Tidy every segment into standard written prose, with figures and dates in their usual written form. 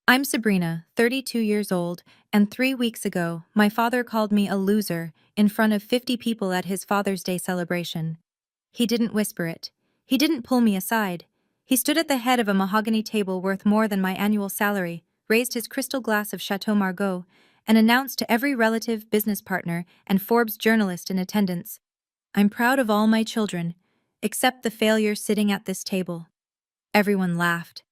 I'm Sabrina, 32 years old, and 3 weeks ago, my father called me a loser in front of 50 people at his Father's Day celebration. He didn't whisper it. He didn't pull me aside. He stood at the head of a mahogany table worth more than my annual salary, raised his crystal glass of Chateau Margaux, and announced to every relative, business partner, and Forbes journalist in attendance, "I'm proud of all my children, except the failure sitting at this table." Everyone laughed.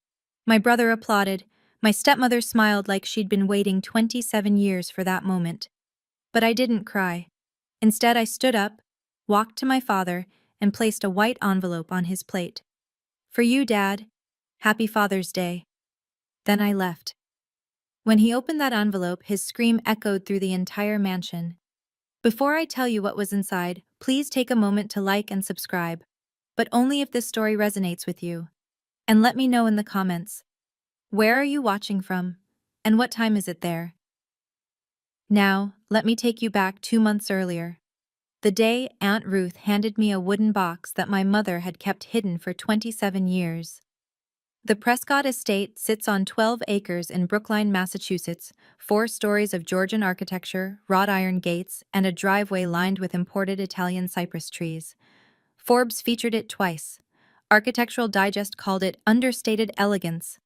My brother applauded. My stepmother smiled like she'd been waiting 27 years for that moment. But I didn't cry. Instead, I stood up, walked to my father, and placed a white envelope on his plate. "For you, Dad. Happy Father's Day." Then I left. When he opened that envelope, his scream echoed through the entire mansion. Before I tell you what was inside, please take a moment to like and subscribe. But only if this story resonates with you. And let me know in the comments. Where are you watching from? And what time is it there? Now, let me take you back 2 months earlier. The day Aunt Ruth handed me a wooden box that my mother had kept hidden for 27 years. The Prescott estate sits on 12 acres in Brookline, Massachusetts, 4 stories of Georgian architecture, wrought iron gates, and a driveway lined with imported Italian cypress trees. Forbes featured it twice. Architectural Digest called it understated elegance.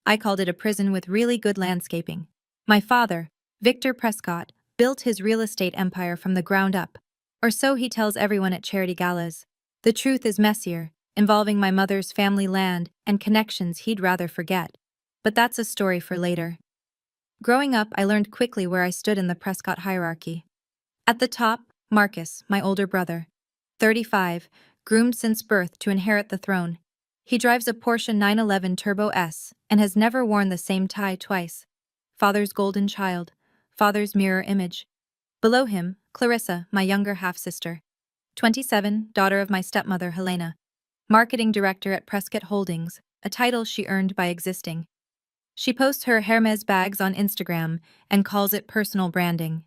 I called it a prison with really good landscaping. My father, Victor Prescott, built his real estate empire from the ground up. Or so he tells everyone at charity galas. The truth is messier, involving my mother's family land and connections he'd rather forget. But that's a story for later. Growing up, I learned quickly where I stood in the Prescott hierarchy. At the top, Marcus, my older brother. 35, groomed since birth to inherit the throne. He drives a Porsche 911 Turbo S and has never worn the same tie twice. Father's golden child, father's mirror image. Below him, Clarissa, my younger half-sister. 27, daughter of my stepmother Helena. Marketing director at Prescott Holdings, a title she earned by existing. She posts her Hermes bags on Instagram and calls it personal branding.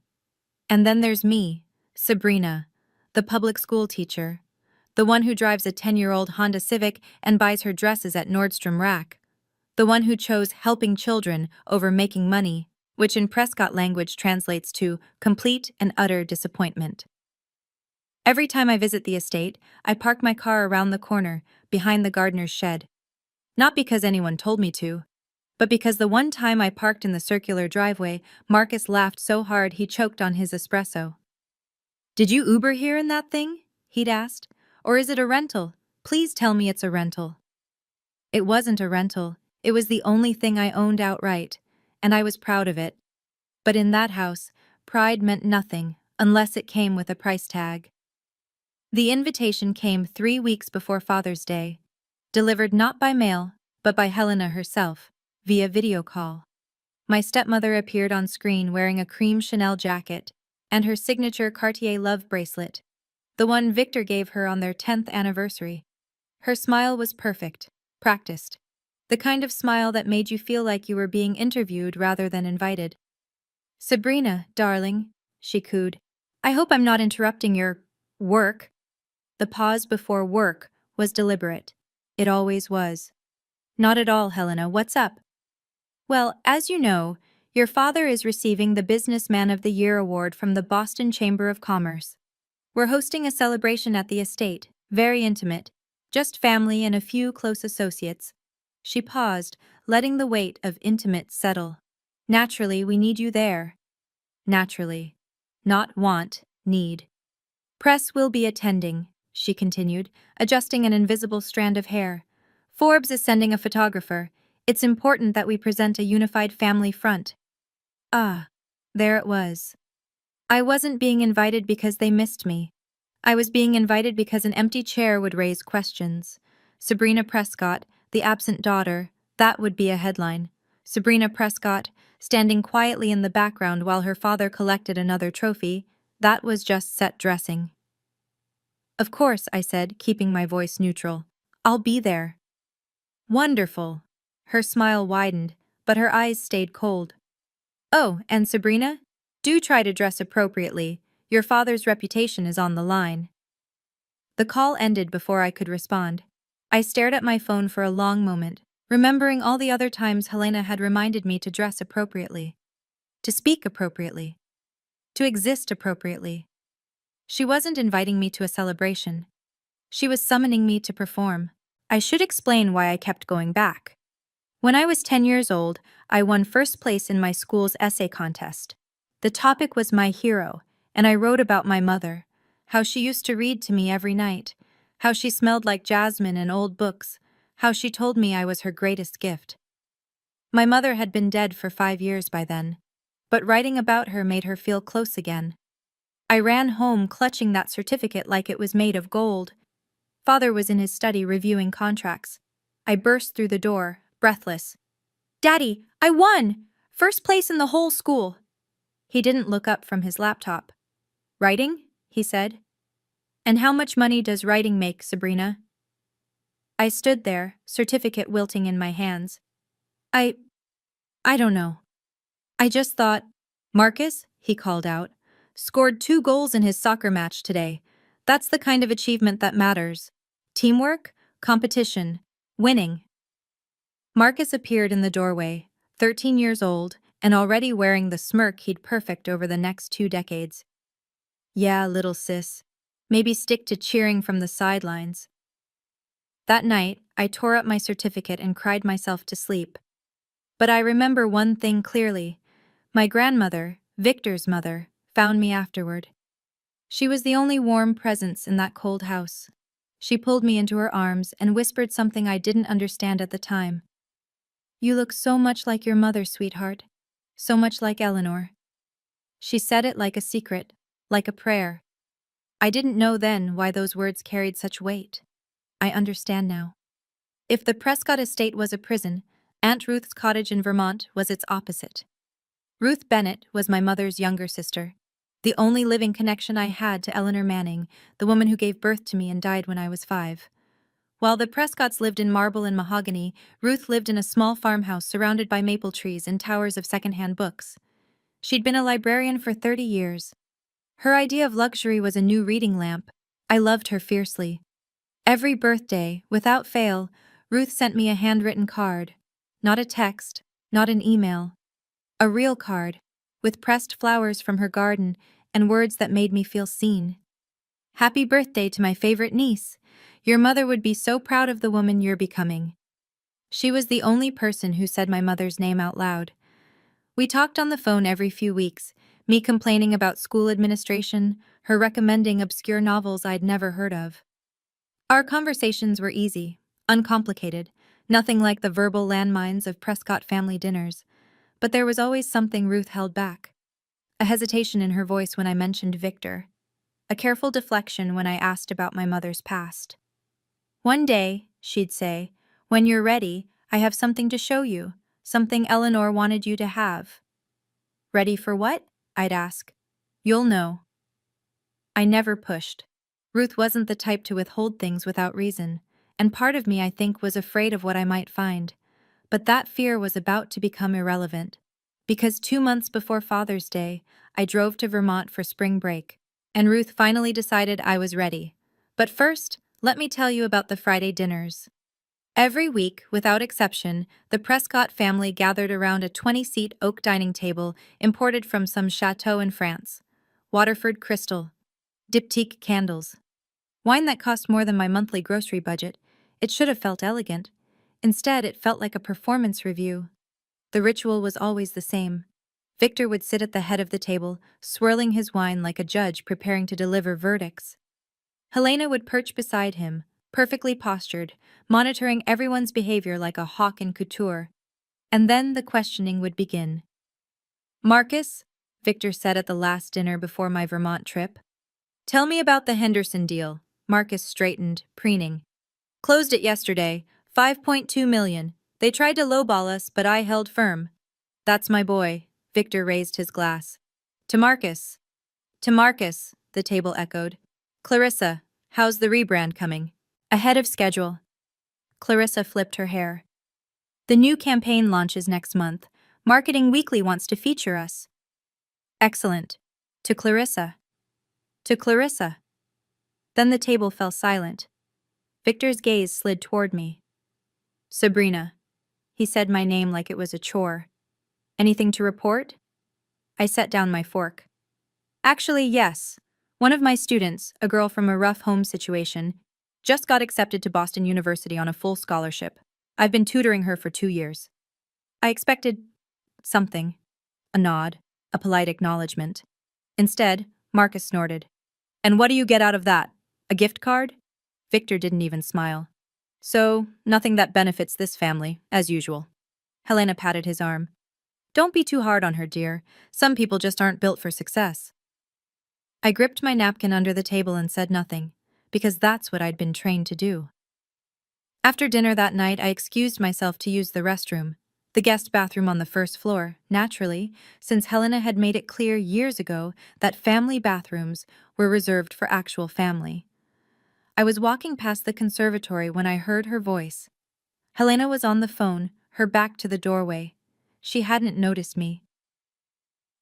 And then there's me, Sabrina, the public school teacher. The one who drives a 10-year-old Honda Civic and buys her dresses at Nordstrom Rack. The one who chose helping children over making money, which in Prescott language translates to complete and utter disappointment. Every time I visit the estate, I park my car around the corner, behind the gardener's shed. Not because anyone told me to, but because the one time I parked in the circular driveway, Marcus laughed so hard he choked on his espresso. "Did you Uber here in that thing?" he'd asked. "Or is it a rental? Please tell me it's a rental." It wasn't a rental. It was the only thing I owned outright, and I was proud of it. But in that house, pride meant nothing unless it came with a price tag. The invitation came 3 weeks before Father's Day, delivered not by mail, but by Helena herself, via video call. My stepmother appeared on screen wearing a cream Chanel jacket and her signature Cartier love bracelet, the one Victor gave her on their 10th anniversary. Her smile was perfect, practiced. The kind of smile that made you feel like you were being interviewed rather than invited. "Sabrina, darling," she cooed. "I hope I'm not interrupting your work." The pause before work was deliberate. It always was. "Not at all, Helena. What's up?" "Well, as you know, your father is receiving the Businessman of the Year award from the Boston Chamber of Commerce. We're hosting a celebration at the estate, very intimate, just family and a few close associates." She paused, letting the weight of intimate settle. "Naturally, we need you there." Naturally. Not want, need. "Press will be attending," she continued, adjusting an invisible strand of hair. "Forbes is sending a photographer. It's important that we present a unified family front." Ah, there it was. I wasn't being invited because they missed me. I was being invited because an empty chair would raise questions. Sabrina Prescott, the absent daughter, that would be a headline. Sabrina Prescott, standing quietly in the background while her father collected another trophy, that was just set dressing. "Of course," I said, keeping my voice neutral. "I'll be there." "Wonderful." Her smile widened, but her eyes stayed cold. "Oh, and Sabrina? Do try to dress appropriately. Your father's reputation is on the line." The call ended before I could respond. I stared at my phone for a long moment, remembering all the other times Helena had reminded me to dress appropriately, to speak appropriately, to exist appropriately. She wasn't inviting me to a celebration. She was summoning me to perform. I should explain why I kept going back. When I was 10 years old, I won first place in my school's essay contest. The topic was my hero, and I wrote about my mother, how she used to read to me every night, how she smelled like jasmine and old books, how she told me I was her greatest gift. My mother had been dead for 5 years by then, but writing about her made her feel close again. I ran home clutching that certificate like it was made of gold. Father was in his study reviewing contracts. I burst through the door, breathless. "Daddy, I won! First place in the whole school!" He didn't look up from his laptop. "Writing?" he said. "And how much money does writing make, Sabrina?" I stood there, certificate wilting in my hands. I don't know. I just thought, "Marcus," he called out, "scored 2 goals in his soccer match today. That's the kind of achievement that matters. Teamwork, competition, winning." Marcus appeared in the doorway, 13 years old, and already wearing the smirk he'd perfect over the next 2 decades. "Yeah, little sis. Maybe stick to cheering from the sidelines." That night, I tore up my certificate and cried myself to sleep. But I remember one thing clearly. My grandmother, Victor's mother, found me afterward. She was the only warm presence in that cold house. She pulled me into her arms and whispered something I didn't understand at the time. "You look so much like your mother, sweetheart. So much like Eleanor." She said it like a secret, like a prayer. I didn't know then why those words carried such weight. I understand now. If the Prescott estate was a prison, Aunt Ruth's cottage in Vermont was its opposite. Ruth Bennett was my mother's younger sister, the only living connection I had to Eleanor Manning, the woman who gave birth to me and died when I was 5. While the Prescotts lived in marble and mahogany, Ruth lived in a small farmhouse surrounded by maple trees and towers of secondhand books. She'd been a librarian for 30 years. Her idea of luxury was a new reading lamp. I loved her fiercely. Every birthday, without fail, Ruth sent me a handwritten card. Not a text, not an email. A real card, with pressed flowers from her garden and words that made me feel seen. "Happy birthday to my favorite niece. Your mother would be so proud of the woman you're becoming." She was the only person who said my mother's name out loud. We talked on the phone every few weeks, me complaining about school administration, her recommending obscure novels I'd never heard of. Our conversations were easy, uncomplicated, nothing like the verbal landmines of Prescott family dinners. But there was always something Ruth held back. A hesitation in her voice when I mentioned Victor. A careful deflection when I asked about my mother's past. "One day," she'd say, "when you're ready, I have something to show you, something Eleanor wanted you to have." "Ready for what?" I'd ask. "You'll know." I never pushed. Ruth wasn't the type to withhold things without reason, and part of me, I think, was afraid of what I might find. But that fear was about to become irrelevant. Because 2 months before Father's Day, I drove to Vermont for spring break, and Ruth finally decided I was ready. But first, let me tell you about the Friday dinners. Every week, without exception, the Prescott family gathered around a 20-seat oak dining table imported from some chateau in France. Waterford crystal. Diptyque candles. Wine that cost more than my monthly grocery budget. It should have felt elegant. Instead, it felt like a performance review. The ritual was always the same. Victor would sit at the head of the table, swirling his wine like a judge preparing to deliver verdicts. Helena would perch beside him, perfectly postured, monitoring everyone's behavior like a hawk in couture. And then the questioning would begin. "Marcus," Victor said at the last dinner before my Vermont trip, "tell me about the Henderson deal." Marcus straightened, preening. "Closed it yesterday, 5.2 million. They tried to lowball us, but I held firm." "That's my boy," Victor raised his glass. "To Marcus." "To Marcus," the table echoed. "Clarissa, how's the rebrand coming?" "Ahead of schedule." Clarissa flipped her hair. "The new campaign launches next month. Marketing Weekly wants to feature us." "Excellent." To Clarissa. To Clarissa. Then the table fell silent. Victor's gaze slid toward me. "Sabrina, He said my name like it was a chore. Anything to report? I set down my fork. Actually, yes. One of my students, a girl from a rough home situation, just got accepted to Boston University on a full scholarship. I've been tutoring her for 2 years. I expected something. A nod, a polite acknowledgement. Instead, Marcus snorted. And what do you get out of that? A gift card? Victor didn't even smile. So, nothing that benefits this family, as usual. Helena patted his arm. Don't be too hard on her, dear. Some people just aren't built for success. I gripped my napkin under the table and said nothing, because that's what I'd been trained to do. After dinner that night, I excused myself to use the restroom, the guest bathroom on the first floor, naturally, since Helena had made it clear years ago that family bathrooms were reserved for actual family. I was walking past the conservatory when I heard her voice. Helena was on the phone, her back to the doorway. She hadn't noticed me.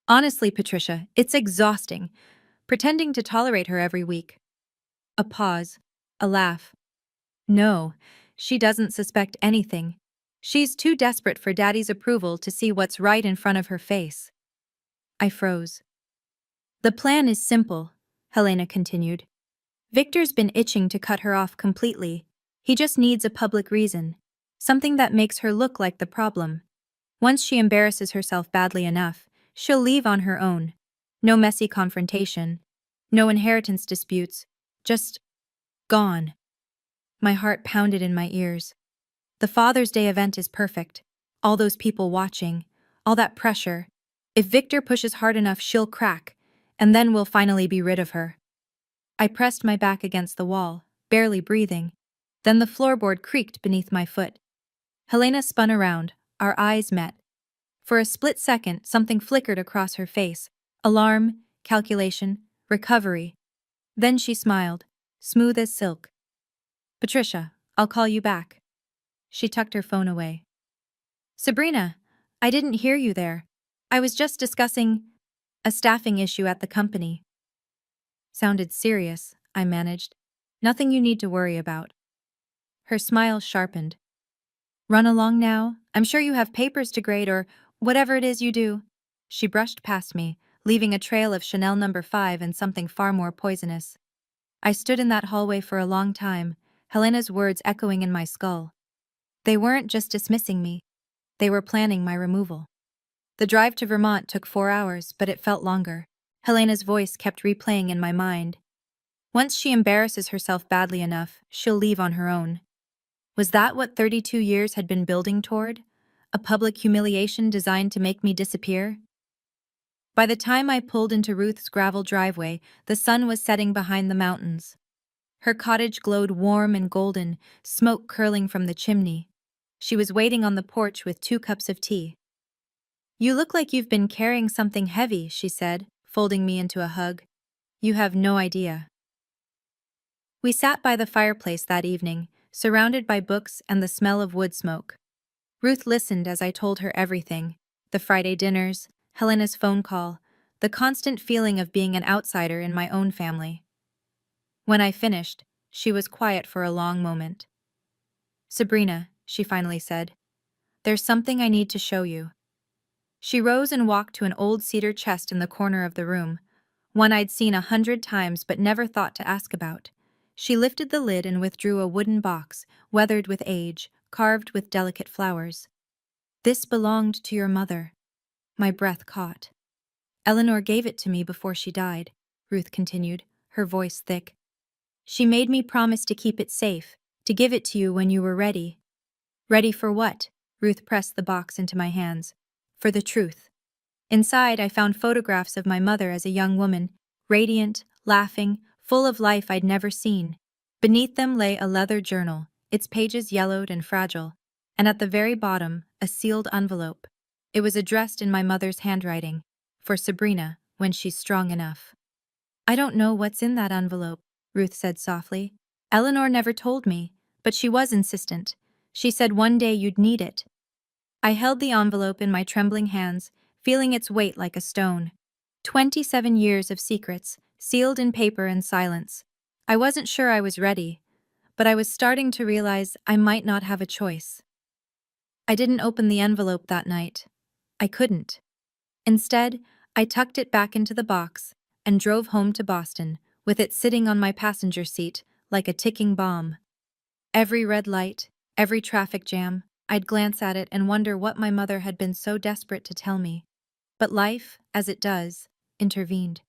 Honestly, Patricia, it's exhausting, pretending to tolerate her every week. A pause, a laugh. No, she doesn't suspect anything. She's too desperate for Daddy's approval to see what's right in front of her face. I froze. The plan is simple, Helena continued. Victor's been itching to cut her off completely. He just needs a public reason, something that makes her look like the problem. Once she embarrasses herself badly enough, she'll leave on her own. No messy confrontation, no inheritance disputes, just gone. My heart pounded in my ears. The Father's Day event is perfect. All those people watching, all that pressure. If Victor pushes hard enough, she'll crack, and then we'll finally be rid of her. I pressed my back against the wall, barely breathing. Then the floorboard creaked beneath my foot. Helena spun around, our eyes met. For a split second, something flickered across her face. Alarm, calculation, recovery. Then she smiled, smooth as silk. Patricia, I'll call you back. She tucked her phone away. Sabrina, I didn't hear you there. I was just discussing a staffing issue at the company. Sounded serious, I managed. Nothing you need to worry about. Her smile sharpened. Run along now. I'm sure you have papers to grade or whatever it is you do. She brushed past me, leaving a trail of Chanel No. 5 and something far more poisonous. I stood in that hallway for a long time, Helena's words echoing in my skull. They weren't just dismissing me. They were planning my removal. The drive to Vermont took 4 hours, but it felt longer. Helena's voice kept replaying in my mind. Once she embarrasses herself badly enough, she'll leave on her own. Was that what 32 years had been building toward? A public humiliation designed to make me disappear? By the time I pulled into Ruth's gravel driveway, the sun was setting behind the mountains. Her cottage glowed warm and golden, smoke curling from the chimney. She was waiting on the porch with 2 cups of tea. You look like you've been carrying something heavy, she said, folding me into a hug. You have no idea. We sat by the fireplace that evening, surrounded by books and the smell of wood smoke. Ruth listened as I told her everything: the Friday dinners, Helena's phone call, the constant feeling of being an outsider in my own family. When I finished, she was quiet for a long moment. Sabrina, she finally said, there's something I need to show you. She rose and walked to an old cedar chest in the corner of the room, one I'd seen 100 times but never thought to ask about. She lifted the lid and withdrew a wooden box, weathered with age, carved with delicate flowers. This belonged to your mother. My breath caught. Eleanor gave it to me before she died, Ruth continued, her voice thick. She made me promise to keep it safe, to give it to you when you were ready. Ready for what? Ruth pressed the box into my hands. For the truth. Inside, I found photographs of my mother as a young woman, radiant, laughing, full of life I'd never seen. Beneath them lay a leather journal, its pages yellowed and fragile, and at the very bottom, a sealed envelope. It was addressed in my mother's handwriting, for Sabrina, when she's strong enough. I don't know what's in that envelope, Ruth said softly. Eleanor never told me, but she was insistent. She said one day you'd need it. I held the envelope in my trembling hands, feeling its weight like a stone. 27 years of secrets, sealed in paper and silence. I wasn't sure I was ready, but I was starting to realize I might not have a choice. I didn't open the envelope that night. I couldn't. Instead, I tucked it back into the box and drove home to Boston, with it sitting on my passenger seat like a ticking bomb. Every red light, every traffic jam, I'd glance at it and wonder what my mother had been so desperate to tell me. But life, as it does, intervened.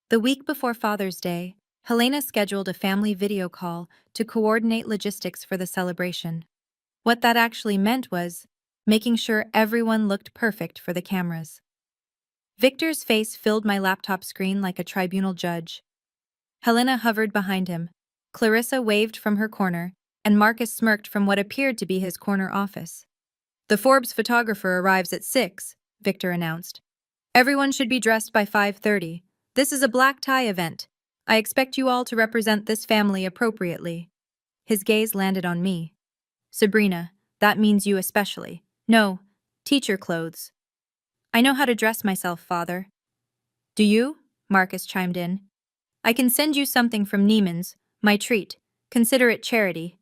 The week before Father's Day, Helena scheduled a family video call to coordinate logistics for the celebration. What that actually meant was making sure everyone looked perfect for the cameras. Victor's face filled my laptop screen like a tribunal judge. Helena hovered behind him. Clarissa waved from her corner, and Marcus smirked from what appeared to be his corner office. "The Forbes photographer arrives at 6, Victor announced. "Everyone should be dressed by 5:30. This is a black tie event. I expect you all to represent this family appropriately." His gaze landed on me. "Sabrina, that means you especially. No, teacher clothes." "I know how to dress myself, Father." "Do you?" Marcus chimed in. "I can send you something from Neiman's, my treat. Consider it charity."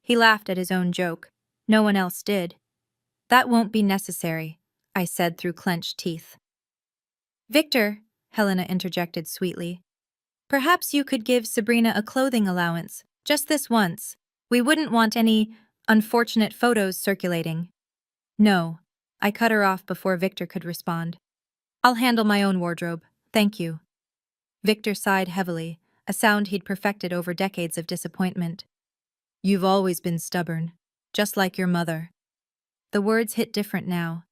He laughed at his own joke. No one else did. "That won't be necessary," I said through clenched teeth. "Victor," Helena interjected sweetly, "perhaps you could give Sabrina a clothing allowance, just this once. We wouldn't want any unfortunate photos circulating." "No," I cut her off before Victor could respond. "I'll handle my own wardrobe, thank you." Victor sighed heavily, a sound he'd perfected over decades of disappointment. "You've always been stubborn, just like your mother." The words hit different now.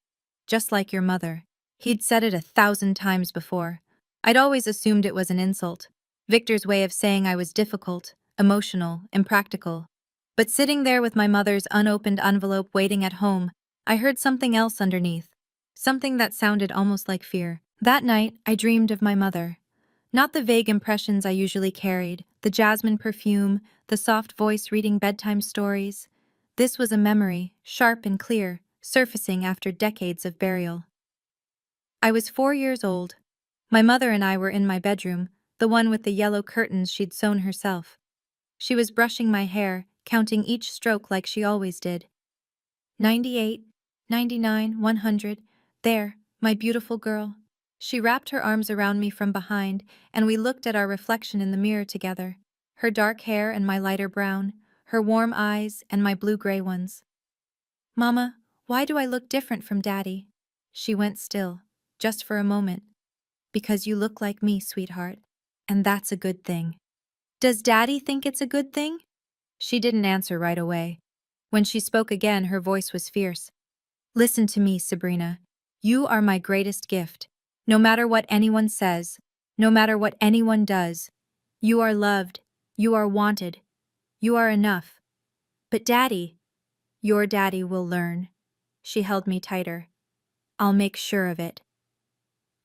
Just like your mother. He'd said it 1,000 times before. I'd always assumed it was an insult. Victor's way of saying I was difficult, emotional, impractical. But sitting there with my mother's unopened envelope waiting at home, I heard something else underneath. Something that sounded almost like fear. That night, I dreamed of my mother. Not the vague impressions I usually carried, the jasmine perfume, the soft voice reading bedtime stories. This was a memory, sharp and clear, surfacing after decades of burial. I was 4 years old. My mother and I were in my bedroom, the one with the yellow curtains she'd sewn herself. She was brushing my hair, counting each stroke like she always did. 98, 99, 100. There, my beautiful girl. She wrapped her arms around me from behind, and we looked at our reflection in the mirror together. Her dark hair and my lighter brown, her warm eyes and my blue-gray ones. "Mama, why do I look different from Daddy?" She went still, just for a moment. "Because you look like me, sweetheart. And that's a good thing." "Does Daddy think it's a good thing?" She didn't answer right away. When she spoke again, her voice was fierce. "Listen to me, Sabrina. You are my greatest gift. No matter what anyone says, no matter what anyone does, you are loved, you are wanted, you are enough. But Daddy, your Daddy will learn." She held me tighter. "I'll make sure of it."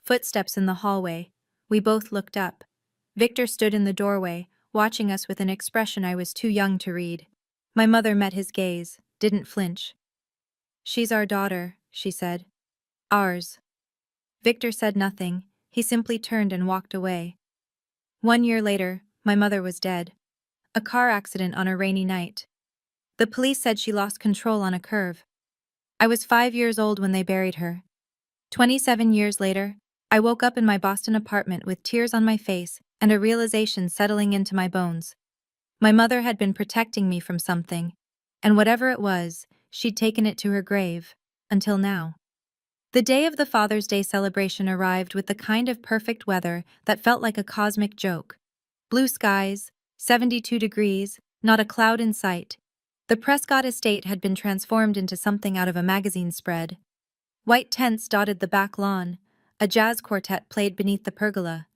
Footsteps in the hallway. We both looked up. Victor stood in the doorway, watching us with an expression I was too young to read. My mother met his gaze, didn't flinch. "She's our daughter," she said. "Ours." Victor said nothing. He simply turned and walked away. 1 year later, my mother was dead. A car accident on a rainy night. The police said she lost control on a curve. I was 5 years old when they buried her. 27 years later, I woke up in my Boston apartment with tears on my face and a realization settling into my bones. My mother had been protecting me from something, and whatever it was, she'd taken it to her grave, until now. The day of the Father's Day celebration arrived with the kind of perfect weather that felt like a cosmic joke. Blue skies, 72 degrees, not a cloud in sight. The Prescott estate had been transformed into something out of a magazine spread. White tents dotted the back lawn. A jazz quartet played beneath the pergola.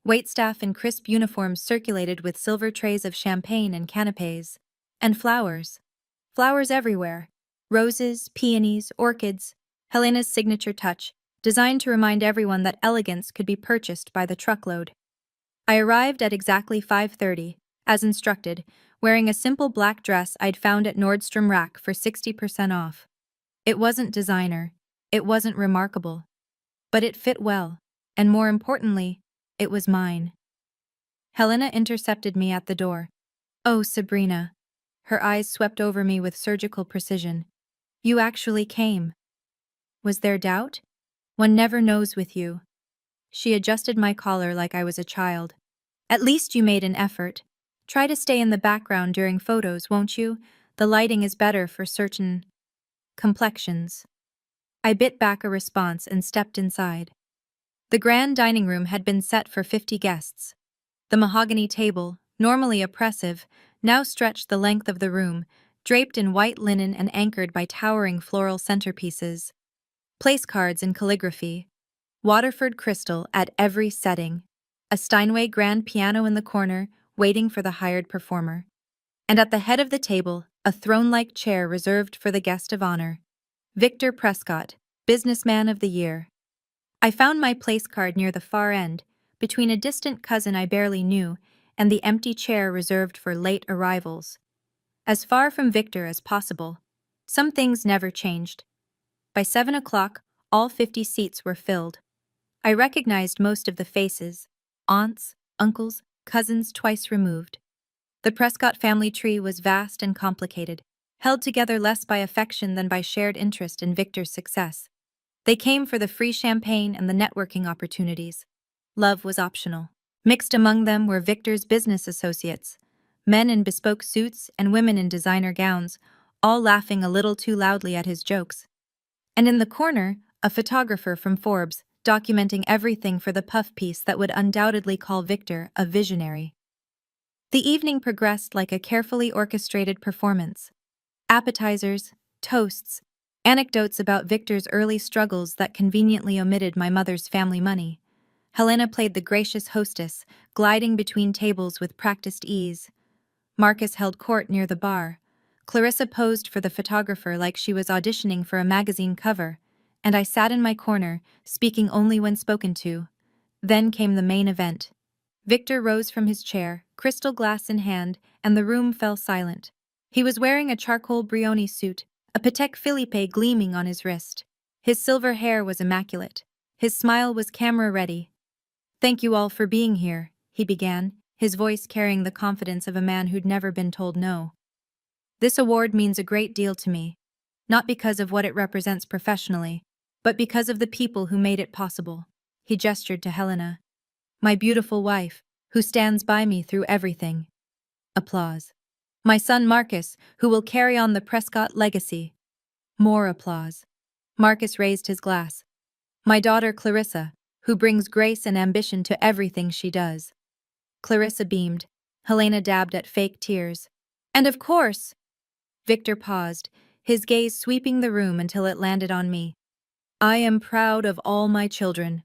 Waitstaff in crisp uniforms circulated with silver trays of champagne and canapes. And flowers. Flowers everywhere. Roses, peonies, orchids. Helena's signature touch, designed to remind everyone that elegance could be purchased by the truckload. I arrived at exactly 5:30, as instructed, wearing a simple black dress I'd found at Nordstrom Rack for 60% off. It wasn't designer. It wasn't remarkable. But it fit well, and more importantly, it was mine. Helena intercepted me at the door. "Oh, Sabrina." Her eyes swept over me with surgical precision. You actually came. Was there doubt? One never knows with you. She adjusted my collar like I was a child. At least you made an effort. Try to stay in the background during photos, won't you? The lighting is better for certain complexions. I bit back a response and stepped inside. The grand dining room had been set for 50 guests. The mahogany table, normally oppressive, now stretched the length of the room, draped in white linen and anchored by towering floral centerpieces. Place cards in calligraphy. Waterford crystal at every setting. A Steinway grand piano in the corner, waiting for the hired performer. And at the head of the table, a throne-like chair reserved for the guest of honor. Victor Prescott, Businessman of the Year. I found my place card near the far end, between a distant cousin I barely knew and the empty chair reserved for late arrivals. As far from Victor as possible. Some things never changed. By 7 o'clock, all 50 seats were filled. I recognized most of the faces, aunts, uncles, cousins twice removed. The Prescott family tree was vast and complicated, held together less by affection than by shared interest in Victor's success. They came for the free champagne and the networking opportunities. Love was optional. Mixed among them were Victor's business associates, men in bespoke suits and women in designer gowns, all laughing a little too loudly at his jokes. And in the corner, a photographer from Forbes, documenting everything for the puff piece that would undoubtedly call Victor a visionary. The evening progressed like a carefully orchestrated performance. Appetizers, toasts, anecdotes about Victor's early struggles that conveniently omitted my mother's family money. Helena played the gracious hostess, gliding between tables with practiced ease. Marcus held court near the bar. Clarissa posed for the photographer like she was auditioning for a magazine cover, and I sat in my corner, speaking only when spoken to. Then came the main event. Victor rose from his chair, crystal glass in hand, and the room fell silent. He was wearing a charcoal Brioni suit, a Patek Philippe gleaming on his wrist. His silver hair was immaculate. His smile was camera-ready. "Thank you all for being here," he began, his voice carrying the confidence of a man who'd never been told no. "This award means a great deal to me, not because of what it represents professionally, but because of the people who made it possible." He gestured to Helena. "My beautiful wife, who stands by me through everything." Applause. "My son Marcus, who will carry on the Prescott legacy." More applause. Marcus raised his glass. "My daughter Clarissa, who brings grace and ambition to everything she does." Clarissa beamed. Helena dabbed at fake tears. "And of course—" Victor paused, his gaze sweeping the room until it landed on me. "I am proud of all my children."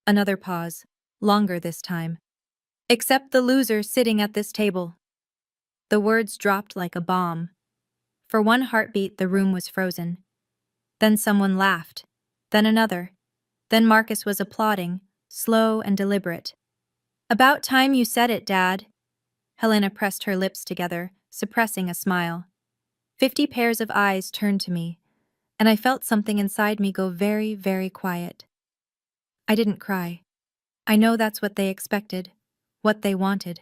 Another pause, longer this time. "Except the loser sitting at this table." The words dropped like a bomb. For one heartbeat, the room was frozen. Then someone laughed. Then another. Then Marcus was applauding, slow and deliberate. "About time you said it, Dad." Helena pressed her lips together, suppressing a smile. 50 pairs of eyes turned to me, and I felt something inside me go very, very quiet. I didn't cry. I know that's what they expected, what they wanted.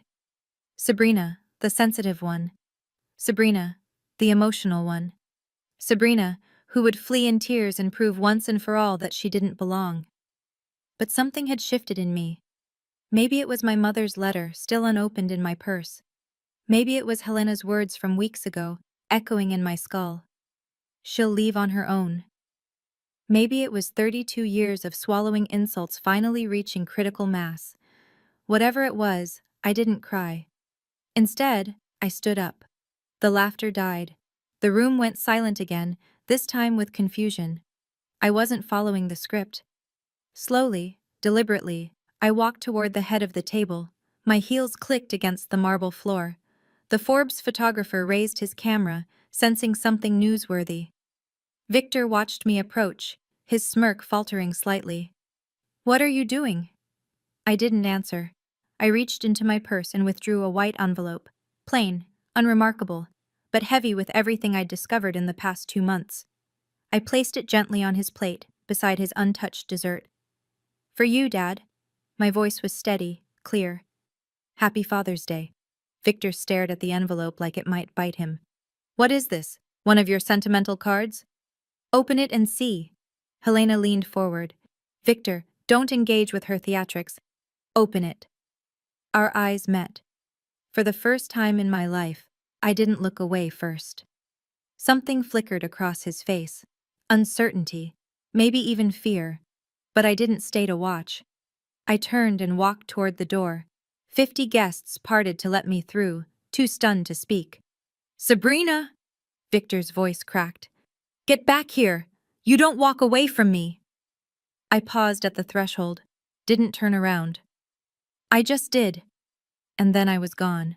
Sabrina, the sensitive one. Sabrina, the emotional one. Sabrina, who would flee in tears and prove once and for all that she didn't belong. But something had shifted in me. Maybe it was my mother's letter, still unopened in my purse. Maybe it was Helena's words from weeks ago, echoing in my skull. She'll leave on her own. Maybe it was 32 years of swallowing insults finally reaching critical mass. Whatever it was, I didn't cry. Instead, I stood up. The laughter died. The room went silent again, this time with confusion. I wasn't following the script. Slowly, deliberately, I walked toward the head of the table. My heels clicked against the marble floor. The Forbes photographer raised his camera, sensing something newsworthy. Victor watched me approach, his smirk faltering slightly. "What are you doing?" I didn't answer. I reached into my purse and withdrew a white envelope. Plain, unremarkable, but heavy with everything I'd discovered in the past 2 months. I placed it gently on his plate, beside his untouched dessert. "For you, Dad." My voice was steady, clear. "Happy Father's Day." Victor stared at the envelope like it might bite him. "What is this? One of your sentimental cards?" Open it and see. Helena leaned forward. Victor, don't engage with her theatrics. Open it. Our eyes met. For the first time in my life, I didn't look away first. Something flickered across his face. Uncertainty, maybe even fear. But I didn't stay to watch. I turned and walked toward the door. 50 guests parted to let me through, too stunned to speak. Sabrina! Victor's voice cracked. Get back here! You don't walk away from me! I paused at the threshold, didn't turn around. I just did. And then I was gone.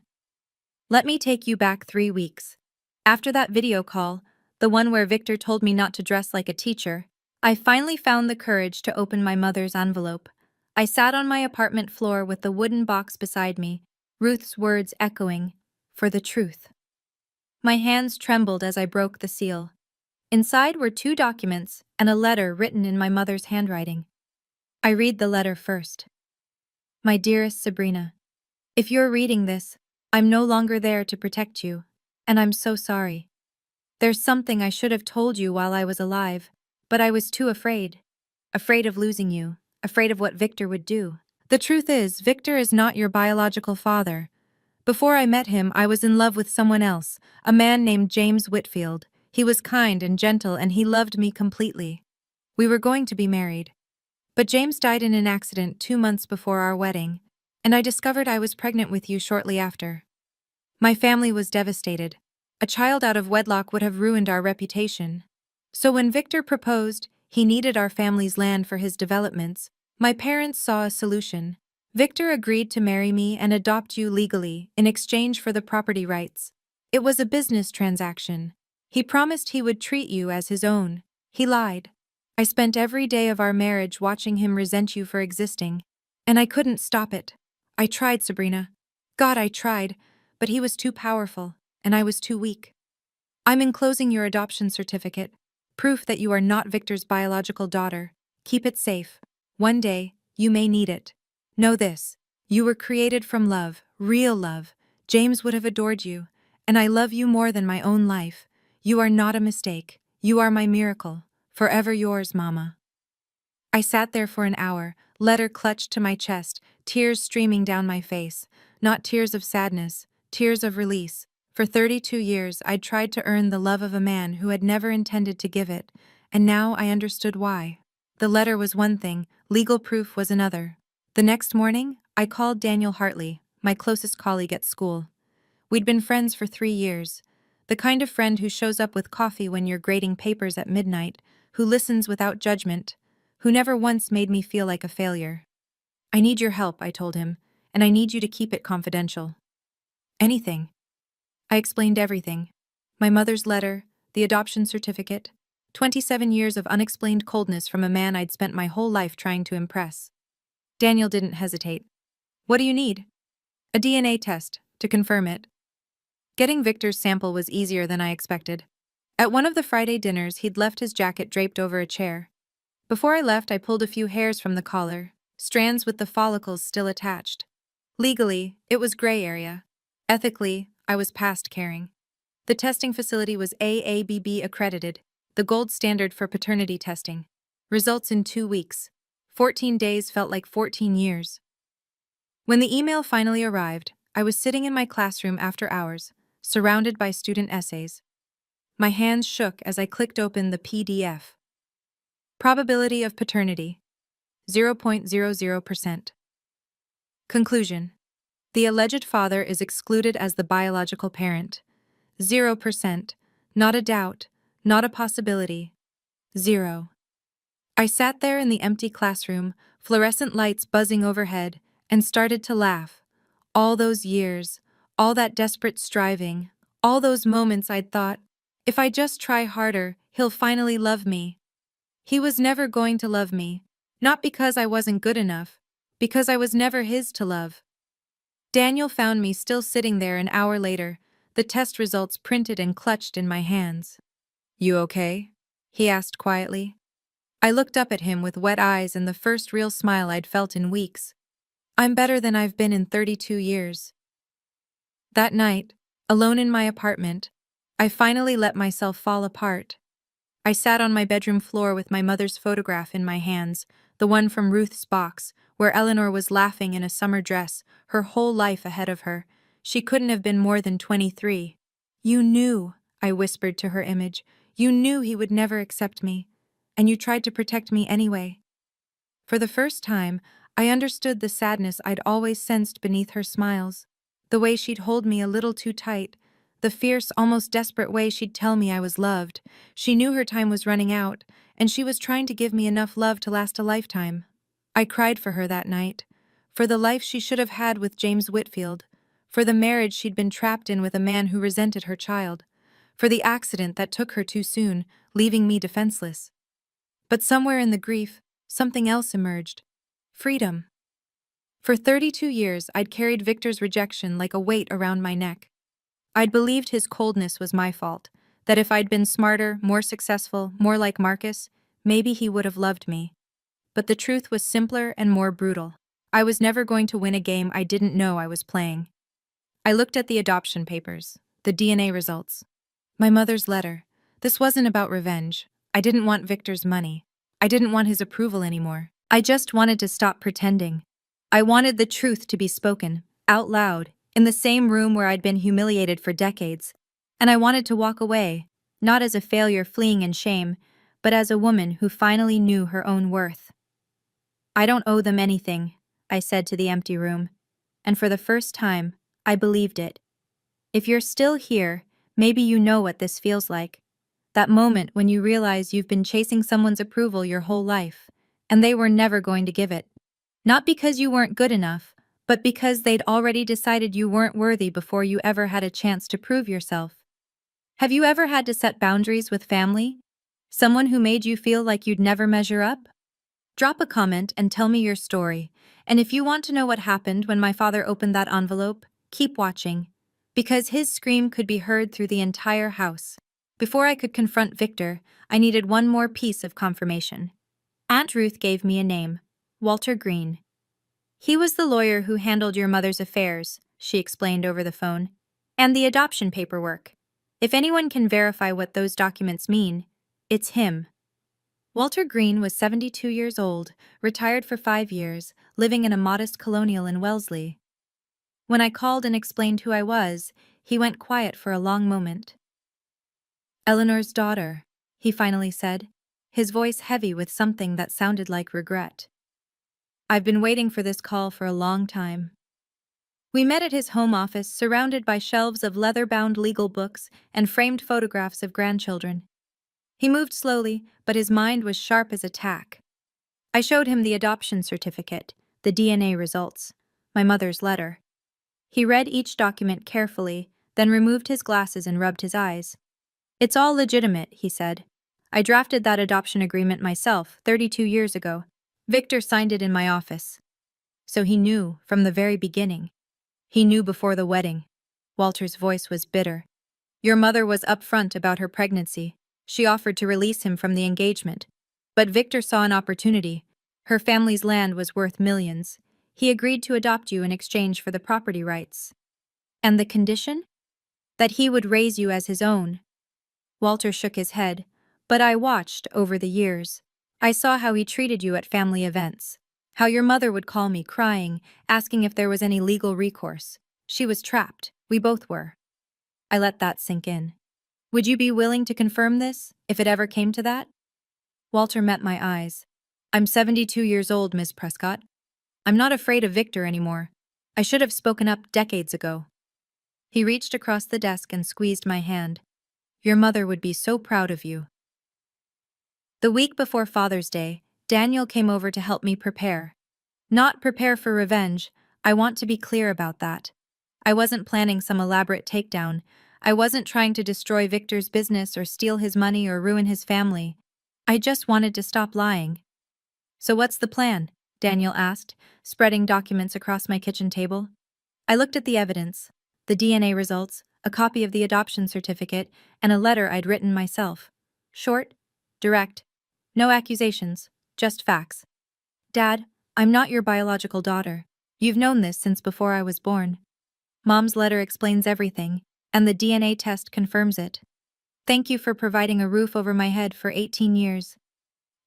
Let me take you back 3 weeks. After that video call, the one where Victor told me not to dress like a teacher, I finally found the courage to open my mother's envelope. I sat on my apartment floor with the wooden box beside me, Ruth's words echoing, "For the truth." My hands trembled as I broke the seal. Inside were 2 documents and a letter written in my mother's handwriting. I read the letter first. My dearest Sabrina, if you're reading this, I'm no longer there to protect you, and I'm so sorry. There's something I should have told you while I was alive, but I was too afraid. Afraid of losing you, afraid of what Victor would do. The truth is, Victor is not your biological father. Before I met him, I was in love with someone else, a man named James Whitfield. He was kind and gentle, and he loved me completely. We were going to be married. But James died in an accident 2 months before our wedding, and I discovered I was pregnant with you shortly after. My family was devastated. A child out of wedlock would have ruined our reputation. So when Victor proposed, he needed our family's land for his developments. My parents saw a solution. Victor agreed to marry me and adopt you legally in exchange for the property rights. It was a business transaction. He promised he would treat you as his own. He lied. I spent every day of our marriage watching him resent you for existing, and I couldn't stop it. I tried, Sabrina. God, I tried, but he was too powerful, and I was too weak. I'm enclosing your adoption certificate, proof that you are not Victor's biological daughter. Keep it safe. One day, you may need it. Know this, you were created from love, real love. James would have adored you, and I love you more than my own life. You are not a mistake. You are my miracle. Forever yours, Mama. I sat there for an hour, letter clutched to my chest, tears streaming down my face. Not tears of sadness, tears of release. For 32 years, I'd tried to earn the love of a man who had never intended to give it, and now I understood why. The letter was one thing, legal proof was another. The next morning, I called Daniel Hartley, my closest colleague at school. We'd been friends for 3 years. The kind of friend who shows up with coffee when you're grading papers at midnight, who listens without judgment, who never once made me feel like a failure. I need your help, I told him, and I need you to keep it confidential. Anything. I explained everything. My mother's letter, the adoption certificate, 27 years of unexplained coldness from a man I'd spent my whole life trying to impress. Daniel didn't hesitate. What do you need? A DNA test, to confirm it. Getting Victor's sample was easier than I expected. At one of the Friday dinners, he'd left his jacket draped over a chair. Before I left, I pulled a few hairs from the collar, strands with the follicles still attached. Legally, it was gray area. Ethically, I was past caring. The testing facility was AABB accredited, the gold standard for paternity testing. Results in 2 weeks. 14 days felt like 14 years. When the email finally arrived, I was sitting in my classroom after hours, surrounded by student essays. My hands shook as I clicked open the PDF. Probability of paternity, 0.00%. Conclusion. The alleged father is excluded as the biological parent. 0%. Not a doubt, not a possibility. 0. I sat there in the empty classroom, fluorescent lights buzzing overhead, and started to laugh. All those years, all that desperate striving, all those moments I'd thought, if I just try harder, he'll finally love me. He was never going to love me, not because I wasn't good enough, because I was never his to love. Daniel found me still sitting there an hour later, the test results printed and clutched in my hands. You okay? He asked quietly. I looked up at him with wet eyes and the first real smile I'd felt in weeks. I'm better than I've been in 32 years. That night, alone in my apartment, I finally let myself fall apart. I sat on my bedroom floor with my mother's photograph in my hands, the one from Ruth's box, where Eleanor was laughing in a summer dress, her whole life ahead of her. She couldn't have been more than 23. "You knew," I whispered to her image. "You knew he would never accept me. And you tried to protect me anyway." For the first time, I understood the sadness I'd always sensed beneath her smiles. The way she'd hold me a little too tight, the fierce, almost desperate way she'd tell me I was loved. She knew her time was running out, and she was trying to give me enough love to last a lifetime. I cried for her that night, for the life she should have had with James Whitfield, for the marriage she'd been trapped in with a man who resented her child, for the accident that took her too soon, leaving me defenseless. But somewhere in the grief, something else emerged. Freedom. For 32 years, I'd carried Victor's rejection like a weight around my neck. I'd believed his coldness was my fault, that if I'd been smarter, more successful, more like Marcus, maybe he would have loved me. But the truth was simpler and more brutal. I was never going to win a game I didn't know I was playing. I looked at the adoption papers, the DNA results. My mother's letter. This wasn't about revenge. I didn't want Victor's money. I didn't want his approval anymore. I just wanted to stop pretending. I wanted the truth to be spoken, out loud, in the same room where I'd been humiliated for decades. And I wanted to walk away, not as a failure fleeing in shame, but as a woman who finally knew her own worth. "I don't owe them anything," I said to the empty room. And for the first time, I believed it. If you're still here, maybe you know what this feels like. That moment when you realize you've been chasing someone's approval your whole life, and they were never going to give it. Not because you weren't good enough, but because they'd already decided you weren't worthy before you ever had a chance to prove yourself. Have you ever had to set boundaries with family? Someone who made you feel like you'd never measure up? Drop a comment and tell me your story. And if you want to know what happened when my father opened that envelope, keep watching. Because his scream could be heard through the entire house. Before I could confront Victor, I needed one more piece of confirmation. Aunt Ruth gave me a name, Walter Green. "He was the lawyer who handled your mother's affairs," she explained over the phone, "and the adoption paperwork. If anyone can verify what those documents mean, it's him." Walter Green was 72 years old, retired for 5 years, living in a modest colonial in Wellesley. When I called and explained who I was, he went quiet for a long moment. "Eleanor's daughter," he finally said, his voice heavy with something that sounded like regret. "I've been waiting for this call for a long time." We met at his home office, surrounded by shelves of leather-bound legal books and framed photographs of grandchildren. He moved slowly, but his mind was sharp as a tack. I showed him the adoption certificate, the DNA results, my mother's letter. He read each document carefully, then removed his glasses and rubbed his eyes. "It's all legitimate," he said. "I drafted that adoption agreement myself 32 years ago. Victor signed it in my office." So he knew from the very beginning. He knew before the wedding. Walter's voice was bitter. "Your mother was upfront about her pregnancy. She offered to release him from the engagement. But Victor saw an opportunity. Her family's land was worth millions. He agreed to adopt you in exchange for the property rights. And the condition? That he would raise you as his own." Walter shook his head, but I watched over the years. I saw how he treated you at family events. How your mother would call me crying, asking if there was any legal recourse. She was trapped. We both were. I let that sink in. "Would you be willing to confirm this, if it ever came to that?" Walter met my eyes. "I'm 72 years old, Miss Prescott. I'm not afraid of Victor anymore. I should have spoken up decades ago." He reached across the desk and squeezed my hand. "Your mother would be so proud of you." The week before Father's Day, Daniel came over to help me prepare. Not prepare for revenge, I want to be clear about that. I wasn't planning some elaborate takedown. I wasn't trying to destroy Victor's business or steal his money or ruin his family. I just wanted to stop lying. "So what's the plan?" Daniel asked, spreading documents across my kitchen table. I looked at the evidence, the DNA results, a copy of the adoption certificate, and a letter I'd written myself. Short, direct, no accusations, just facts. "Dad, I'm not your biological daughter. You've known this since before I was born. Mom's letter explains everything, and the DNA test confirms it." Thank you for providing a roof over my head for 18 years.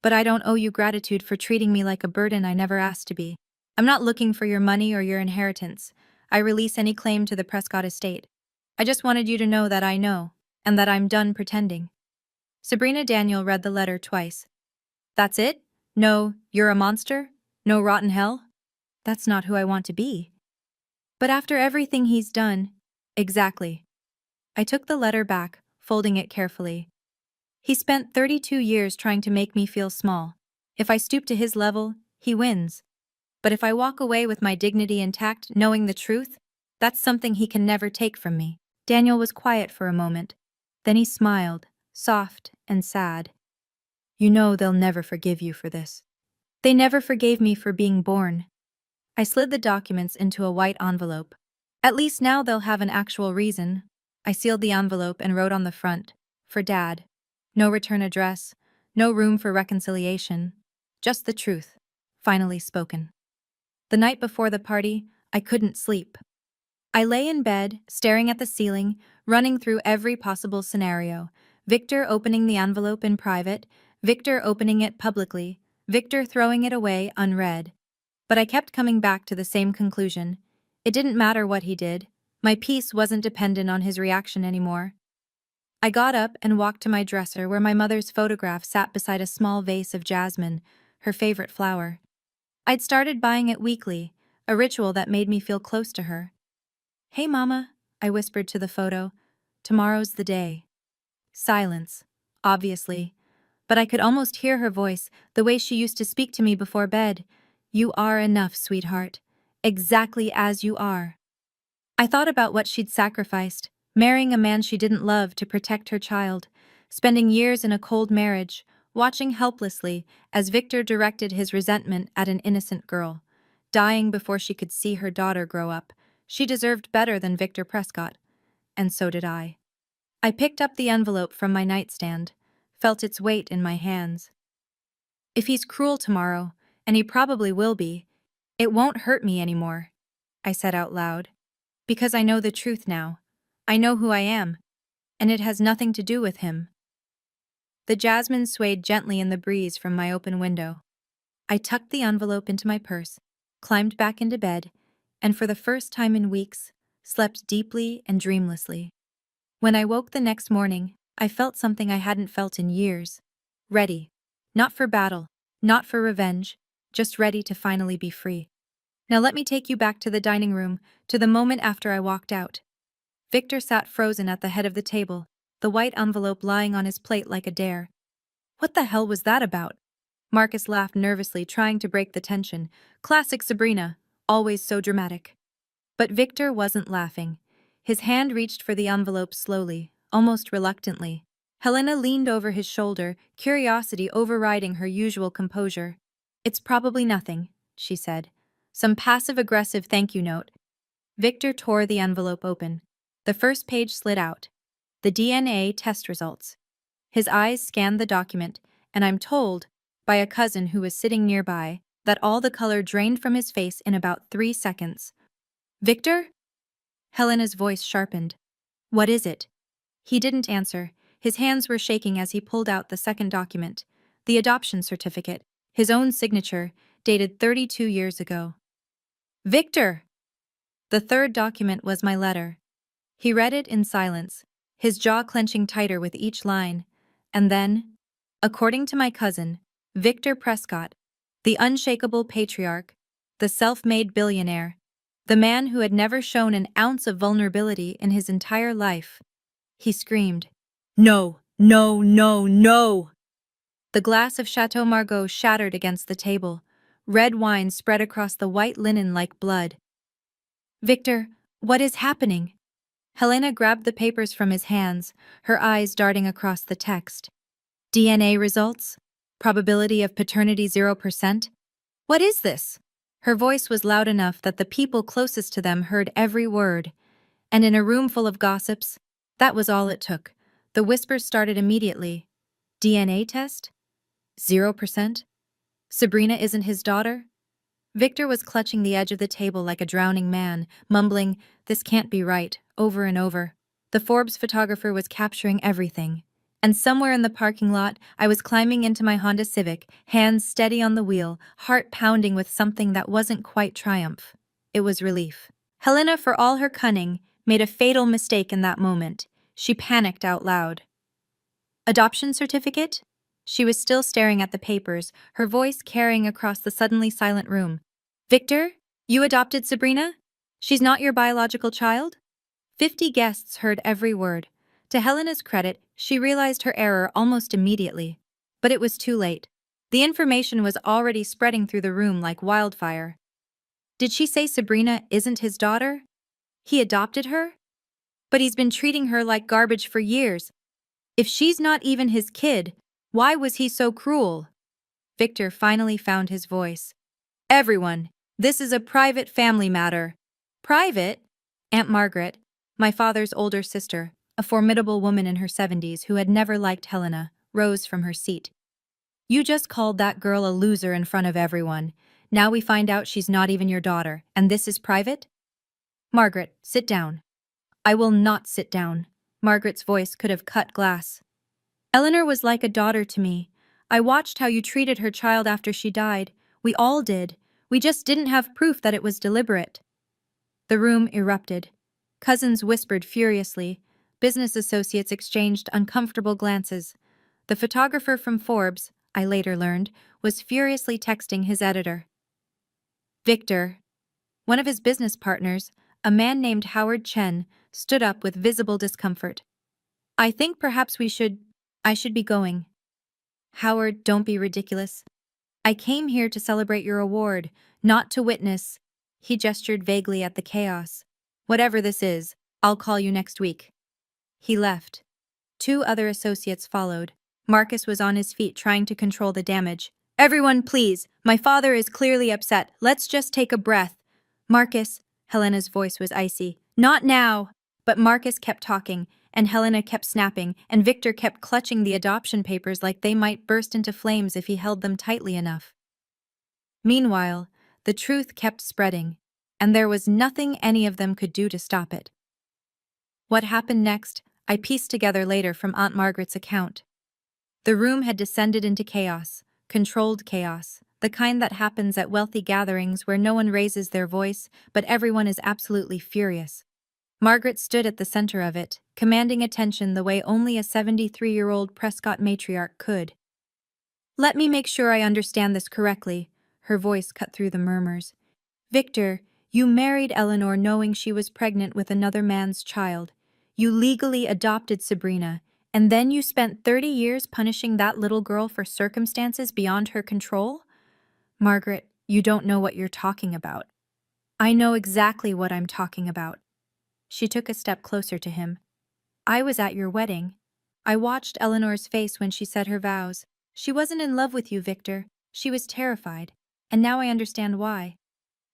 But I don't owe you gratitude for treating me like a burden I never asked to be. I'm not looking for your money or your inheritance. I release any claim to the Prescott estate. I just wanted you to know that I know, and that I'm done pretending. Sabrina Daniel read the letter twice. That's it? No, you're a monster? No rotten hell? That's not who I want to be. But after everything he's done… Exactly. I took the letter back, folding it carefully. He spent 32 years trying to make me feel small. If I stoop to his level, he wins. But if I walk away with my dignity intact, knowing the truth, that's something he can never take from me. Daniel was quiet for a moment. Then he smiled, soft and sad. You know they'll never forgive you for this. They never forgave me for being born. I slid the documents into a white envelope. At least now they'll have an actual reason. I sealed the envelope and wrote on the front, for Dad. No return address, no room for reconciliation. Just the truth, finally spoken. The night before the party, I couldn't sleep. I lay in bed, staring at the ceiling, running through every possible scenario. Victor opening the envelope in private, Victor opening it publicly, Victor throwing it away unread. But I kept coming back to the same conclusion. It didn't matter what he did. My peace wasn't dependent on his reaction anymore. I got up and walked to my dresser where my mother's photograph sat beside a small vase of jasmine, her favorite flower. I'd started buying it weekly, a ritual that made me feel close to her. Hey, Mama, I whispered to the photo. Tomorrow's the day. Silence, obviously. But I could almost hear her voice, the way she used to speak to me before bed. You are enough, sweetheart. Exactly as you are. I thought about what she'd sacrificed, marrying a man she didn't love to protect her child, spending years in a cold marriage, watching helplessly as Victor directed his resentment at an innocent girl, dying before she could see her daughter grow up. She deserved better than Victor Prescott, and so did I. I picked up the envelope from my nightstand, felt its weight in my hands. If he's cruel tomorrow, and he probably will be, it won't hurt me anymore, I said out loud. Because I know the truth now. I know who I am, and it has nothing to do with him. The jasmine swayed gently in the breeze from my open window. I tucked the envelope into my purse, climbed back into bed, and for the first time in weeks, slept deeply and dreamlessly. When I woke the next morning, I felt something I hadn't felt in years. Ready. Not for battle, not for revenge, just ready to finally be free. Now let me take you back to the dining room, to the moment after I walked out. Victor sat frozen at the head of the table, the white envelope lying on his plate like a dare. What the hell was that about? Marcus laughed nervously, trying to break the tension. Classic Sabrina, always so dramatic. But Victor wasn't laughing. His hand reached for the envelope slowly, almost reluctantly. Helena leaned over his shoulder, curiosity overriding her usual composure. It's probably nothing, she said. Some passive-aggressive thank you note. Victor tore the envelope open. The first page slid out. The DNA test results. His eyes scanned the document, and I'm told, by a cousin who was sitting nearby, that all the color drained from his face in about 3 seconds. Victor? Helena's voice sharpened. What is it? He didn't answer. His hands were shaking as he pulled out the second document, the adoption certificate, his own signature, dated 32 years ago. Victor! The third document was my letter. He read it in silence, his jaw clenching tighter with each line, and then, according to my cousin, Victor Prescott, the unshakable patriarch, the self-made billionaire, the man who had never shown an ounce of vulnerability in his entire life. He screamed, No, no, no, no! The glass of Chateau Margaux shattered against the table. Red wine spread across the white linen like blood. Victor, what is happening? Helena grabbed the papers from his hands, her eyes darting across the text. DNA results? Probability of paternity 0%? What is this? Her voice was loud enough that the people closest to them heard every word. And in a room full of gossips, that was all it took. The whispers started immediately. DNA test? 0%? Sabrina isn't his daughter? Victor was clutching the edge of the table like a drowning man, mumbling, "This can't be right," over and over. The Forbes photographer was capturing everything. and somewhere in the parking lot, I was climbing into my Honda Civic, hands steady on the wheel, heart pounding with something that wasn't quite triumph. It was relief. Helena, for all her cunning, made a fatal mistake in that moment. She panicked out loud. Adoption certificate? She was still staring at the papers, her voice carrying across the suddenly silent room. Victor, you adopted Sabrina? She's not your biological child? 50 guests heard every word. To Helena's credit, she realized her error almost immediately. But it was too late. The information was already spreading through the room like wildfire. Did she say Sabrina isn't his daughter? He adopted her? But he's been treating her like garbage for years. If she's not even his kid, why was he so cruel? Victor finally found his voice. Everyone, this is a private family matter. Private? Aunt Margaret, my father's older sister, a formidable woman in her 70s who had never liked Helena, rose from her seat. You just called that girl a loser in front of everyone. Now we find out she's not even your daughter, and this is private? Margaret, sit down. I will not sit down. Margaret's voice could have cut glass. Eleanor was like a daughter to me. I watched how you treated her child after she died. We all did. We just didn't have proof that it was deliberate. The room erupted. Cousins whispered furiously. Business associates exchanged uncomfortable glances. The photographer from Forbes, I later learned, was furiously texting his editor. Victor, one of his business partners, a man named Howard Chen, stood up with visible discomfort. I think perhaps I should be going. Howard, don't be ridiculous. I came here to celebrate your award, not to witness. He gestured vaguely at the chaos. Whatever this is, I'll call you next week. He left. 2 other associates followed. Marcus was on his feet trying to control the damage. Everyone, please. My father is clearly upset. Let's just take a breath. Marcus, Helena's voice was icy. Not now. But Marcus kept talking, and Helena kept snapping, and Victor kept clutching the adoption papers like they might burst into flames if he held them tightly enough. Meanwhile, the truth kept spreading, and there was nothing any of them could do to stop it. What happened next, I pieced together later from Aunt Margaret's account. The room had descended into chaos, controlled chaos, the kind that happens at wealthy gatherings where no one raises their voice, but everyone is absolutely furious. Margaret stood at the center of it, commanding attention the way only a 73-year-old Prescott matriarch could. Let me make sure I understand this correctly, her voice cut through the murmurs. Victor, you married Eleanor knowing she was pregnant with another man's child. You legally adopted Sabrina, and then you spent 30 years punishing that little girl for circumstances beyond her control? Margaret, you don't know what you're talking about. I know exactly what I'm talking about. She took a step closer to him. I was at your wedding. I watched Eleanor's face when she said her vows. She wasn't in love with you, Victor. She was terrified. And now I understand why.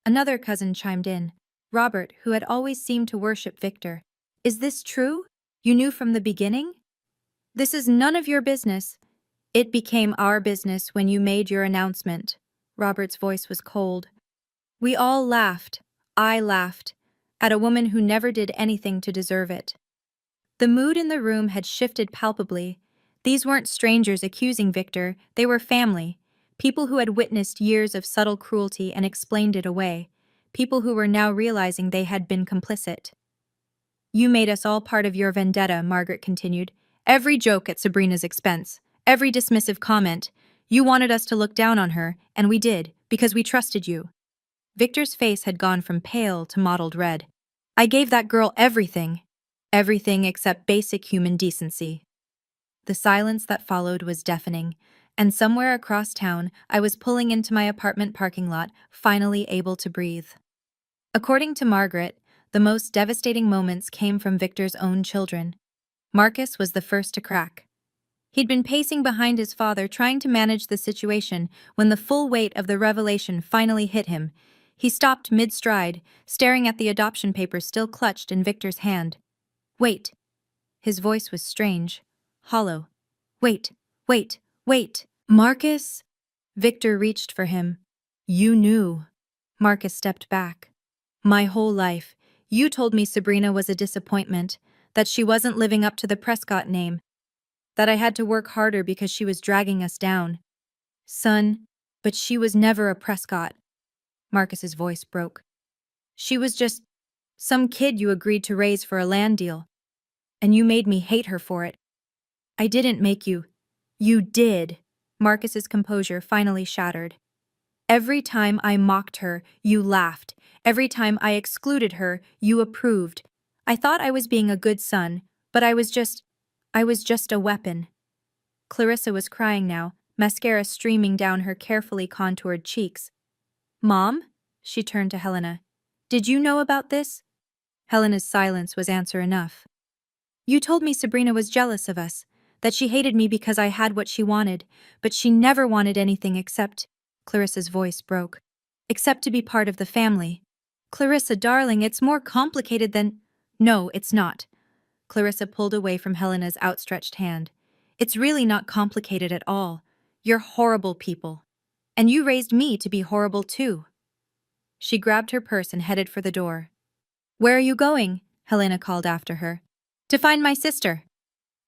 Another cousin chimed in. Robert, who had always seemed to worship Victor. Is this true? You knew from the beginning? This is none of your business. It became our business when you made your announcement. Robert's voice was cold. We all laughed. I laughed. At a woman who never did anything to deserve it. The mood in the room had shifted palpably. These weren't strangers accusing Victor, they were family. People who had witnessed years of subtle cruelty and explained it away. People who were now realizing they had been complicit. You made us all part of your vendetta, Margaret continued. Every joke at Sabrina's expense, every dismissive comment. You wanted us to look down on her, and we did, because we trusted you. Victor's face had gone from pale to mottled red. I gave that girl everything. Everything except basic human decency. The silence that followed was deafening, and somewhere across town, I was pulling into my apartment parking lot, finally able to breathe. According to Margaret, the most devastating moments came from Victor's own children. Marcus was the first to crack. He'd been pacing behind his father trying to manage the situation when the full weight of the revelation finally hit him. He stopped mid-stride, staring at the adoption papers still clutched in Victor's hand. Wait. His voice was strange, hollow. Wait, wait, wait. Marcus? Victor reached for him. You knew. Marcus stepped back. My whole life, you told me Sabrina was a disappointment, that she wasn't living up to the Prescott name. That I had to work harder because she was dragging us down. Son, but she was never a Prescott. Marcus's voice broke. She was just some kid you agreed to raise for a land deal. And you made me hate her for it. I didn't make you. You did. Marcus's composure finally shattered. Every time I mocked her, you laughed. Every time I excluded her, you approved. I thought I was being a good son, but I was just a weapon. Clarissa was crying now, mascara streaming down her carefully contoured cheeks. Mom? She turned to Helena. Did you know about this? Helena's silence was answer enough. You told me Sabrina was jealous of us, that she hated me because I had what she wanted, but she never wanted anything except, Clarissa's voice broke, except to be part of the family. Clarissa, darling, it's more complicated than… No, it's not. Clarissa pulled away from Helena's outstretched hand. It's really not complicated at all. You're horrible people. And you raised me to be horrible too. She grabbed her purse and headed for the door. Where are you going? Helena called after her. To find my sister.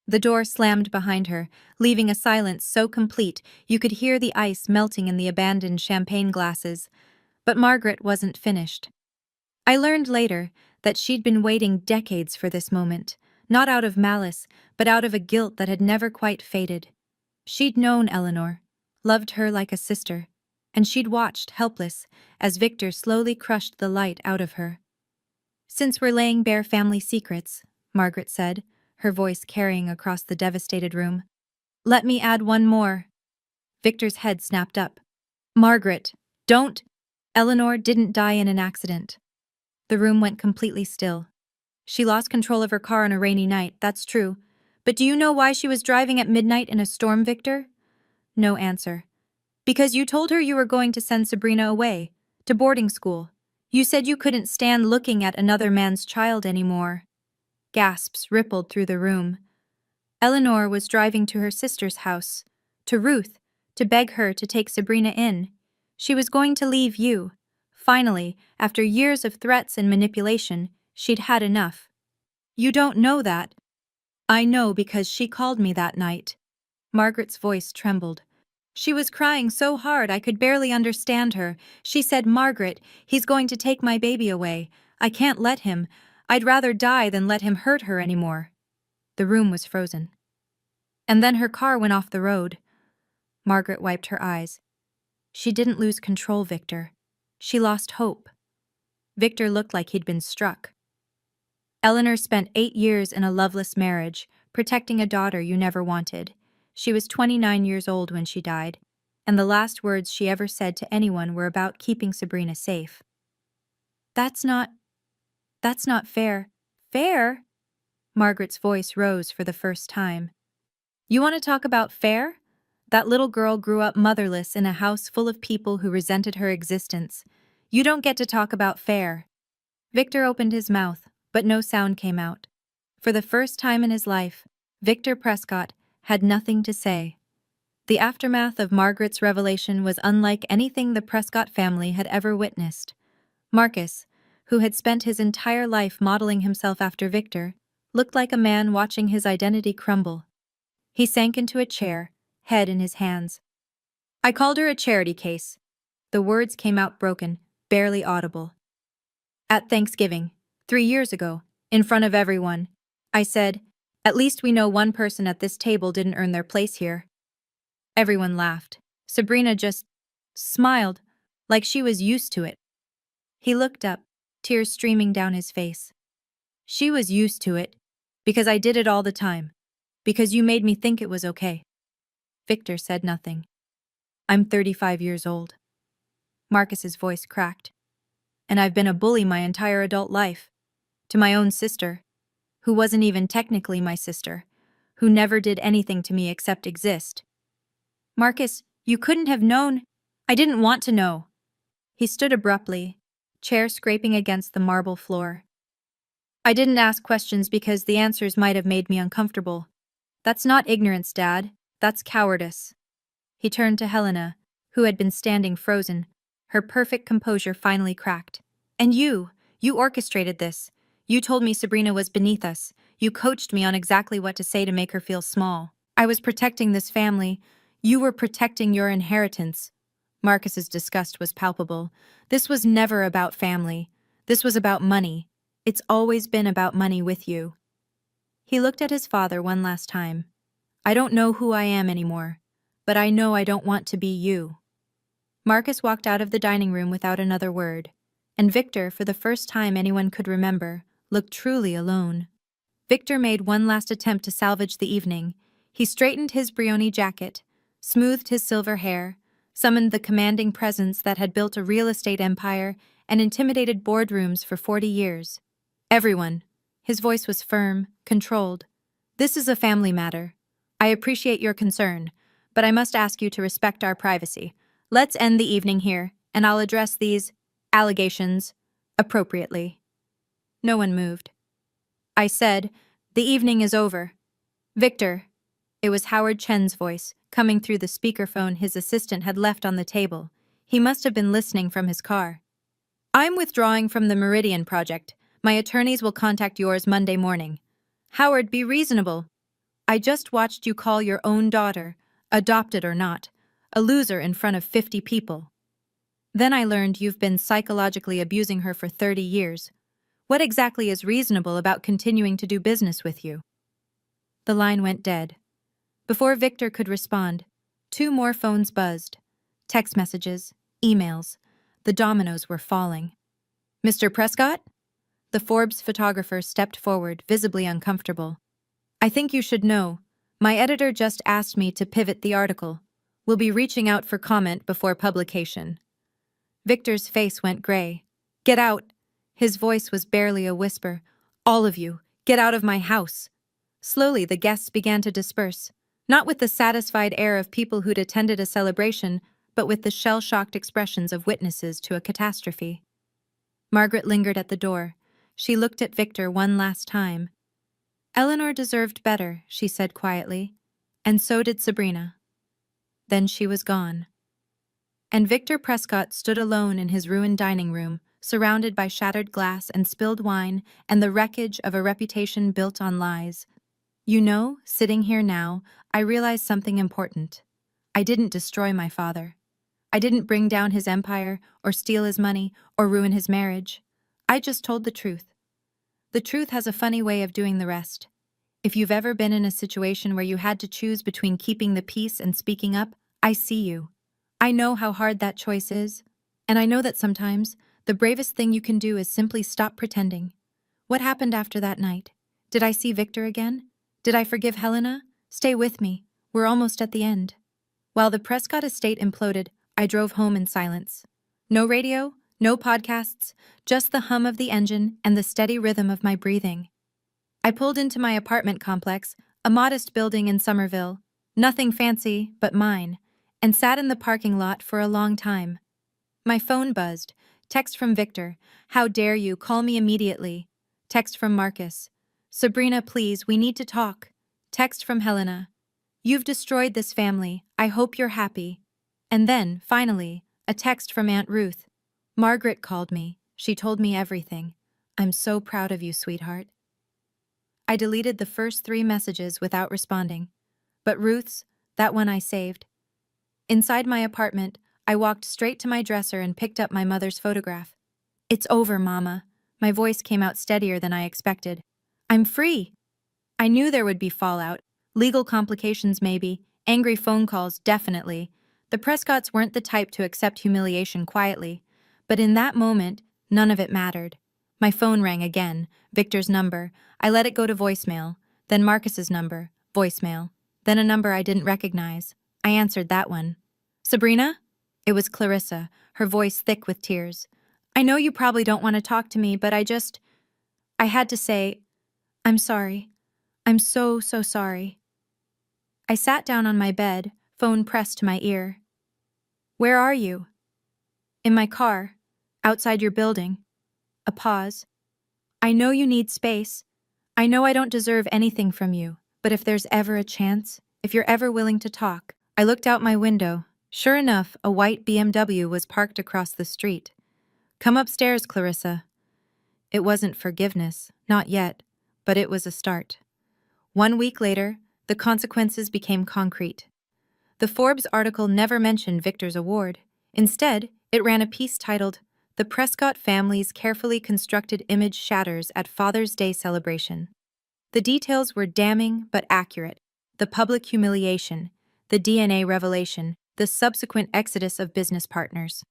The door slammed behind her, leaving a silence so complete you could hear the ice melting in the abandoned champagne glasses. But Margaret wasn't finished. I learned later that she'd been waiting decades for this moment, not out of malice, but out of a guilt that had never quite faded. She'd known Eleanor, loved her like a sister, and she'd watched, helpless, as Victor slowly crushed the light out of her. Since we're laying bare family secrets, Margaret said, her voice carrying across the devastated room, let me add one more. Victor's head snapped up. Margaret, don't! Eleanor didn't die in an accident. The room went completely still. She lost control of her car on a rainy night, that's true. But do you know why she was driving at midnight in a storm, Victor? No answer. Because you told her you were going to send Sabrina away, to boarding school. You said you couldn't stand looking at another man's child anymore. Gasps rippled through the room. Eleanor was driving to her sister's house, to Ruth, to beg her to take Sabrina in. She was going to leave you. Finally, after years of threats and manipulation, she'd had enough. You don't know that. I know because she called me that night. Margaret's voice trembled. She was crying so hard I could barely understand her. She said, Margaret, he's going to take my baby away. I can't let him. I'd rather die than let him hurt her anymore. The room was frozen. And then her car went off the road. Margaret wiped her eyes. She didn't lose control, Victor. She lost hope. Victor looked like he'd been struck. Eleanor spent 8 years in a loveless marriage, protecting a daughter you never wanted. She was 29 years old when she died, and the last words she ever said to anyone were about keeping Sabrina safe. That's not fair. Fair? Margaret's voice rose for the first time. You want to talk about fair? That little girl grew up motherless in a house full of people who resented her existence. You don't get to talk about fair. Victor opened his mouth, but no sound came out. For the first time in his life, Victor Prescott had nothing to say. The aftermath of Margaret's revelation was unlike anything the Prescott family had ever witnessed. Marcus, who had spent his entire life modeling himself after Victor, looked like a man watching his identity crumble. He sank into a chair, head in his hands. I called her a charity case. The words came out broken, barely audible. At Thanksgiving, 3 years ago, in front of everyone, I said, at least we know one person at this table didn't earn their place here. Everyone laughed. Sabrina just smiled, like she was used to it. He looked up, tears streaming down his face. She was used to it, because I did it all the time, because you made me think it was okay. Victor said nothing. I'm 35 years old. Marcus's voice cracked. And I've been a bully my entire adult life. To my own sister, who wasn't even technically my sister, who never did anything to me except exist. Marcus, you couldn't have known. I didn't want to know. He stood abruptly, chair scraping against the marble floor. I didn't ask questions because the answers might have made me uncomfortable. That's not ignorance, Dad. That's cowardice. He turned to Helena, who had been standing frozen. Her perfect composure finally cracked. And you orchestrated this. You told me Sabrina was beneath us. You coached me on exactly what to say to make her feel small. I was protecting this family. You were protecting your inheritance. Marcus's disgust was palpable. This was never about family. This was about money. It's always been about money with you. He looked at his father one last time. I don't know who I am anymore, but I know I don't want to be you. Marcus walked out of the dining room without another word, and Victor, for the first time anyone could remember, looked truly alone. Victor made one last attempt to salvage the evening. He straightened his Brioni jacket, smoothed his silver hair, summoned the commanding presence that had built a real estate empire and intimidated boardrooms for 40 years. Everyone. His voice was firm, controlled. This is a family matter. I appreciate your concern, but I must ask you to respect our privacy. Let's end the evening here, and I'll address these allegations appropriately. No one moved. I said, the evening is over. Victor. It was Howard Chen's voice, coming through the speakerphone his assistant had left on the table. He must have been listening from his car. I'm withdrawing from the Meridian project. My attorneys will contact yours Monday morning. Howard, be reasonable. I just watched you call your own daughter, adopted or not, a loser in front of 50 people. Then I learned you've been psychologically abusing her for 30 years. What exactly is reasonable about continuing to do business with you? The line went dead. Before Victor could respond, 2 more phones buzzed. Text messages, emails. The dominoes were falling. Mr. Prescott? The Forbes photographer stepped forward, visibly uncomfortable. I think you should know. My editor just asked me to pivot the article. We'll be reaching out for comment before publication. Victor's face went gray. Get out! His voice was barely a whisper. All of you, get out of my house! Slowly the guests began to disperse, not with the satisfied air of people who'd attended a celebration, but with the shell-shocked expressions of witnesses to a catastrophe. Margaret lingered at the door. She looked at Victor one last time. Eleanor deserved better, she said quietly, and so did Sabrina. Then she was gone. And Victor Prescott stood alone in his ruined dining room, surrounded by shattered glass and spilled wine and the wreckage of a reputation built on lies. You know, sitting here now, I realize something important. I didn't destroy my father. I didn't bring down his empire, or steal his money, or ruin his marriage. I just told the truth. The truth has a funny way of doing the rest. If you've ever been in a situation where you had to choose between keeping the peace and speaking up, I see you. I know how hard that choice is, and I know that sometimes the bravest thing you can do is simply stop pretending. What happened after that night? Did I see Victor again? Did I forgive Helena? Stay with me. We're almost at the end. While the Prescott estate imploded, I drove home in silence. No radio, no podcasts, just the hum of the engine and the steady rhythm of my breathing. I pulled into my apartment complex, a modest building in Somerville, nothing fancy but mine, and sat in the parking lot for a long time. My phone buzzed. Text from Victor. How dare you, call me immediately. Text from Marcus. Sabrina, please, we need to talk. Text from Helena. You've destroyed this family. I hope you're happy. And then, finally, a text from Aunt Ruth. Margaret called me. She told me everything. I'm so proud of you, sweetheart. I deleted the first 3 messages without responding. But Ruth's, that one I saved. Inside my apartment, I walked straight to my dresser and picked up my mother's photograph. It's over, Mama. My voice came out steadier than I expected. I'm free. I knew there would be fallout, legal complications maybe, angry phone calls definitely. The Prescotts weren't the type to accept humiliation quietly, but in that moment, none of it mattered. My phone rang again, Victor's number. I let it go to voicemail, then Marcus's number, voicemail, then a number I didn't recognize. I answered that one. Sabrina? It was Clarissa, her voice thick with tears. I know you probably don't want to talk to me, but I had to say, I'm sorry. I'm so sorry. I sat down on my bed, phone pressed to my ear. Where are you? In my car, outside your building. A pause. I know you need space. I know I don't deserve anything from you, but if there's ever a chance, if you're ever willing to talk. I looked out my window. Sure enough, a white BMW was parked across the street. Come upstairs, Clarissa. It wasn't forgiveness, not yet, but it was a start. 1 week later, The consequences became concrete. The Forbes article never mentioned Victor's award. Instead, it ran a piece titled, "The Prescott Family's Carefully Constructed Image Shatters at Father's Day Celebration." The details were damning but accurate. The public humiliation, the DNA revelation, the subsequent exodus of business partners.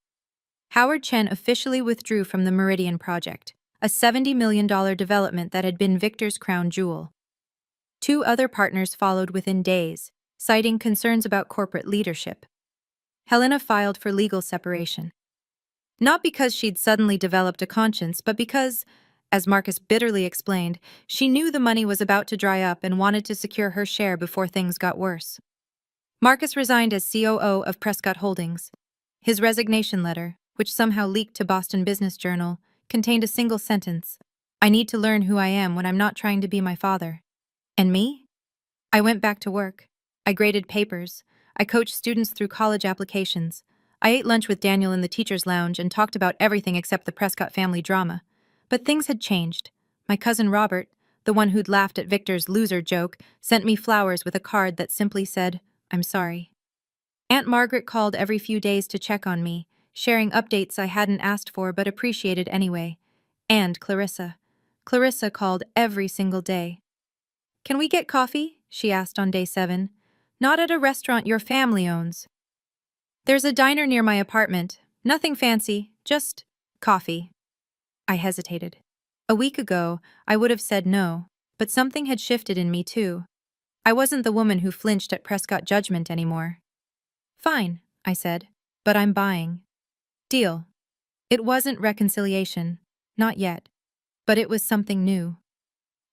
Howard Chen officially withdrew from the Meridian project, a $70 million development that had been Victor's crown jewel. 2 other partners followed within days, citing concerns about corporate leadership. Helena filed for legal separation. Not because she'd suddenly developed a conscience, but because, as Marcus bitterly explained, she knew the money was about to dry up and wanted to secure her share before things got worse. Marcus resigned as COO of Prescott Holdings. His resignation letter, which somehow leaked to Boston Business Journal, contained a single sentence: "I need to learn who I am when I'm not trying to be my father." And me? I went back to work. I graded papers. I coached students through college applications. I ate lunch with Daniel in the teacher's lounge and talked about everything except the Prescott family drama. But things had changed. My cousin Robert, the one who'd laughed at Victor's loser joke, sent me flowers with a card that simply said, "I'm sorry." Aunt Margaret called every few days to check on me, sharing updates I hadn't asked for but appreciated anyway. And Clarissa. Clarissa called every single day. "Can we get coffee?" she asked on day 7. "Not at a restaurant your family owns." "There's a diner near my apartment. Nothing fancy, just coffee." I hesitated. A week ago, I would have said no, but something had shifted in me too. I wasn't the woman who flinched at Prescott judgment anymore. "Fine," I said, "but I'm buying." Deal. It wasn't reconciliation, not yet, but it was something new.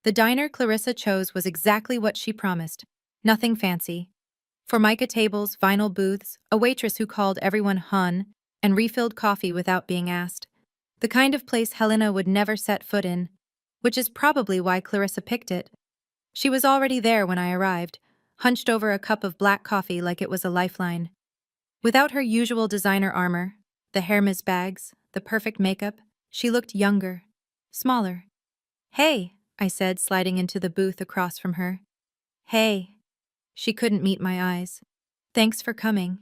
The diner Clarissa chose was exactly what she promised. Nothing fancy. Formica tables, vinyl booths, a waitress who called everyone hun, and refilled coffee without being asked. The kind of place Helena would never set foot in, which is probably why Clarissa picked it. She was already there when I arrived, hunched over a cup of black coffee like it was a lifeline. Without her usual designer armor, the Hermes bags, the perfect makeup, she looked younger, smaller. "Hey," I said, sliding into the booth across from her. "Hey." She couldn't meet my eyes. "Thanks for coming."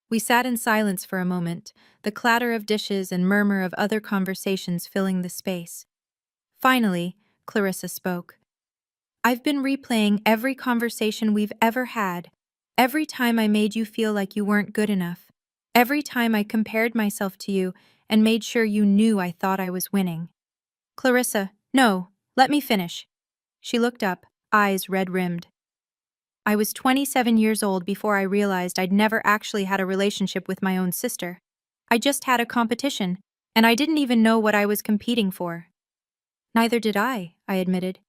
We sat in silence for a moment, the clatter of dishes and murmur of other conversations filling the space. Finally, Clarissa spoke. "I've been replaying every conversation we've ever had, every time I made you feel like you weren't good enough, every time I compared myself to you and made sure you knew I thought I was winning." "Clarissa, no, let me finish." She looked up, eyes red-rimmed. "I was 27 years old before I realized I'd never actually had a relationship with my own sister. I just had a competition, and I didn't even know what I was competing for." "Neither did I admitted.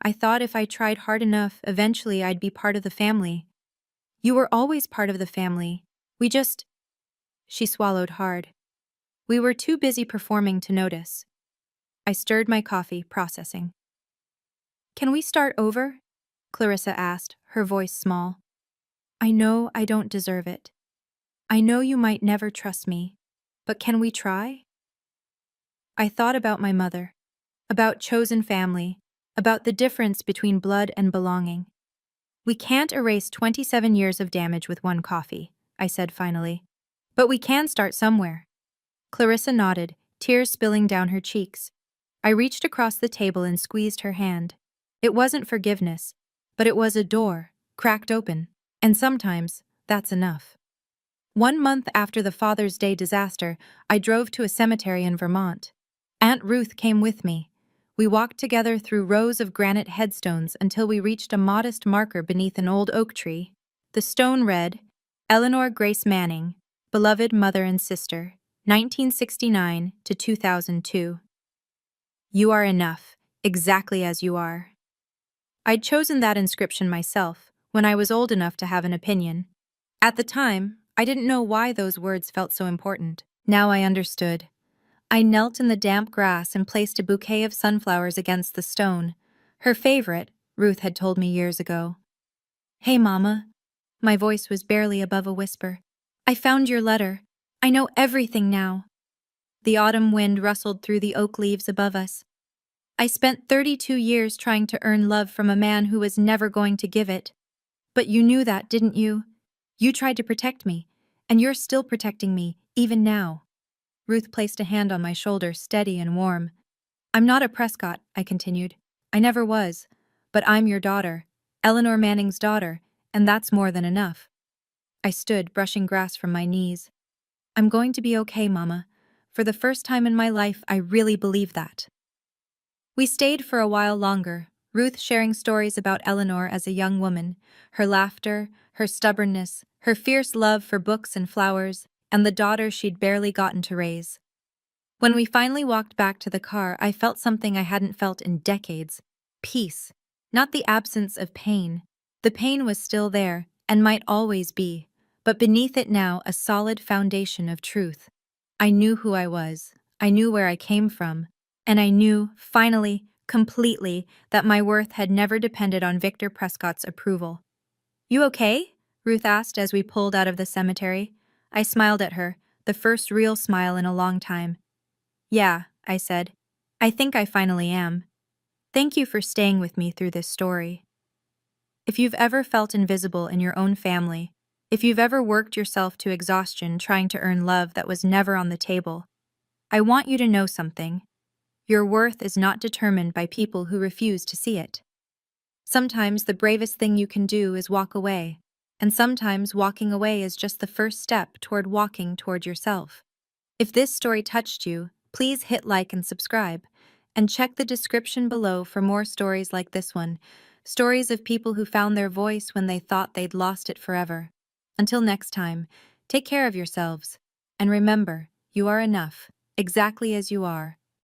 "I thought if I tried hard enough, eventually I'd be part of the family." "You were always part of the family. We just—" She swallowed hard. "We were too busy performing to notice." I stirred my coffee, processing. "Can we start over?" Clarissa asked, her voice small. "I know I don't deserve it. I know you might never trust me, but can we try?" I thought about my mother, about chosen family, about the difference between blood and belonging. "We can't erase 27 years of damage with one coffee," I said finally. "But we can start somewhere." Clarissa nodded, tears spilling down her cheeks. I reached across the table and squeezed her hand. It wasn't forgiveness, but it was a door, cracked open, and sometimes that's enough. 1 month after the Father's Day disaster, I drove to a cemetery in Vermont. Aunt Ruth came with me. We walked together through rows of granite headstones until we reached a modest marker beneath an old oak tree. The stone read, "Eleanor Grace Manning, beloved mother and sister, 1969 to 2002. You are enough, exactly as you are." I'd chosen that inscription myself, when I was old enough to have an opinion. At the time, I didn't know why those words felt so important. Now I understood. I knelt in the damp grass and placed a bouquet of sunflowers against the stone, her favorite, Ruth had told me years ago. "Hey, Mama." My voice was barely above a whisper. "I found your letter. I know everything now." The autumn wind rustled through the oak leaves above us. I spent 32 years trying to earn love from a man who was never going to give it. But you knew that, didn't you? You tried to protect me, and you're still protecting me, even now. Ruth placed a hand on my shoulder, steady and warm. I'm not a Prescott, I continued. I never was. But I'm your daughter, Eleanor Manning's daughter, and that's more than enough. I stood, brushing grass from my knees. I'm going to be okay, Mama. For the first time in my life, I really believe that. We stayed for a while longer, Ruth sharing stories about Eleanor as a young woman, her laughter, her stubbornness, her fierce love for books and flowers, and the daughter she'd barely gotten to raise. When we finally walked back to the car, I felt something I hadn't felt in decades. Peace. Not the absence of pain. The pain was still there, and might always be, but beneath it now a solid foundation of truth. I knew who I was, I knew where I came from, and I knew, finally, completely, that my worth had never depended on Victor Prescott's approval. You okay? Ruth asked as we pulled out of the cemetery. I smiled at her, the first real smile in a long time. Yeah, I said. I think I finally am. Thank you for staying with me through this story. If you've ever felt invisible in your own family, if you've ever worked yourself to exhaustion trying to earn love that was never on the table, I want you to know something. Your worth is not determined by people who refuse to see it. Sometimes the bravest thing you can do is walk away, and sometimes walking away is just the first step toward walking toward yourself. If this story touched you, please hit like and subscribe, and check the description below for more stories like this one, stories of people who found their voice when they thought they'd lost it forever. Until next time, take care of yourselves, and remember, you are enough, exactly as you are.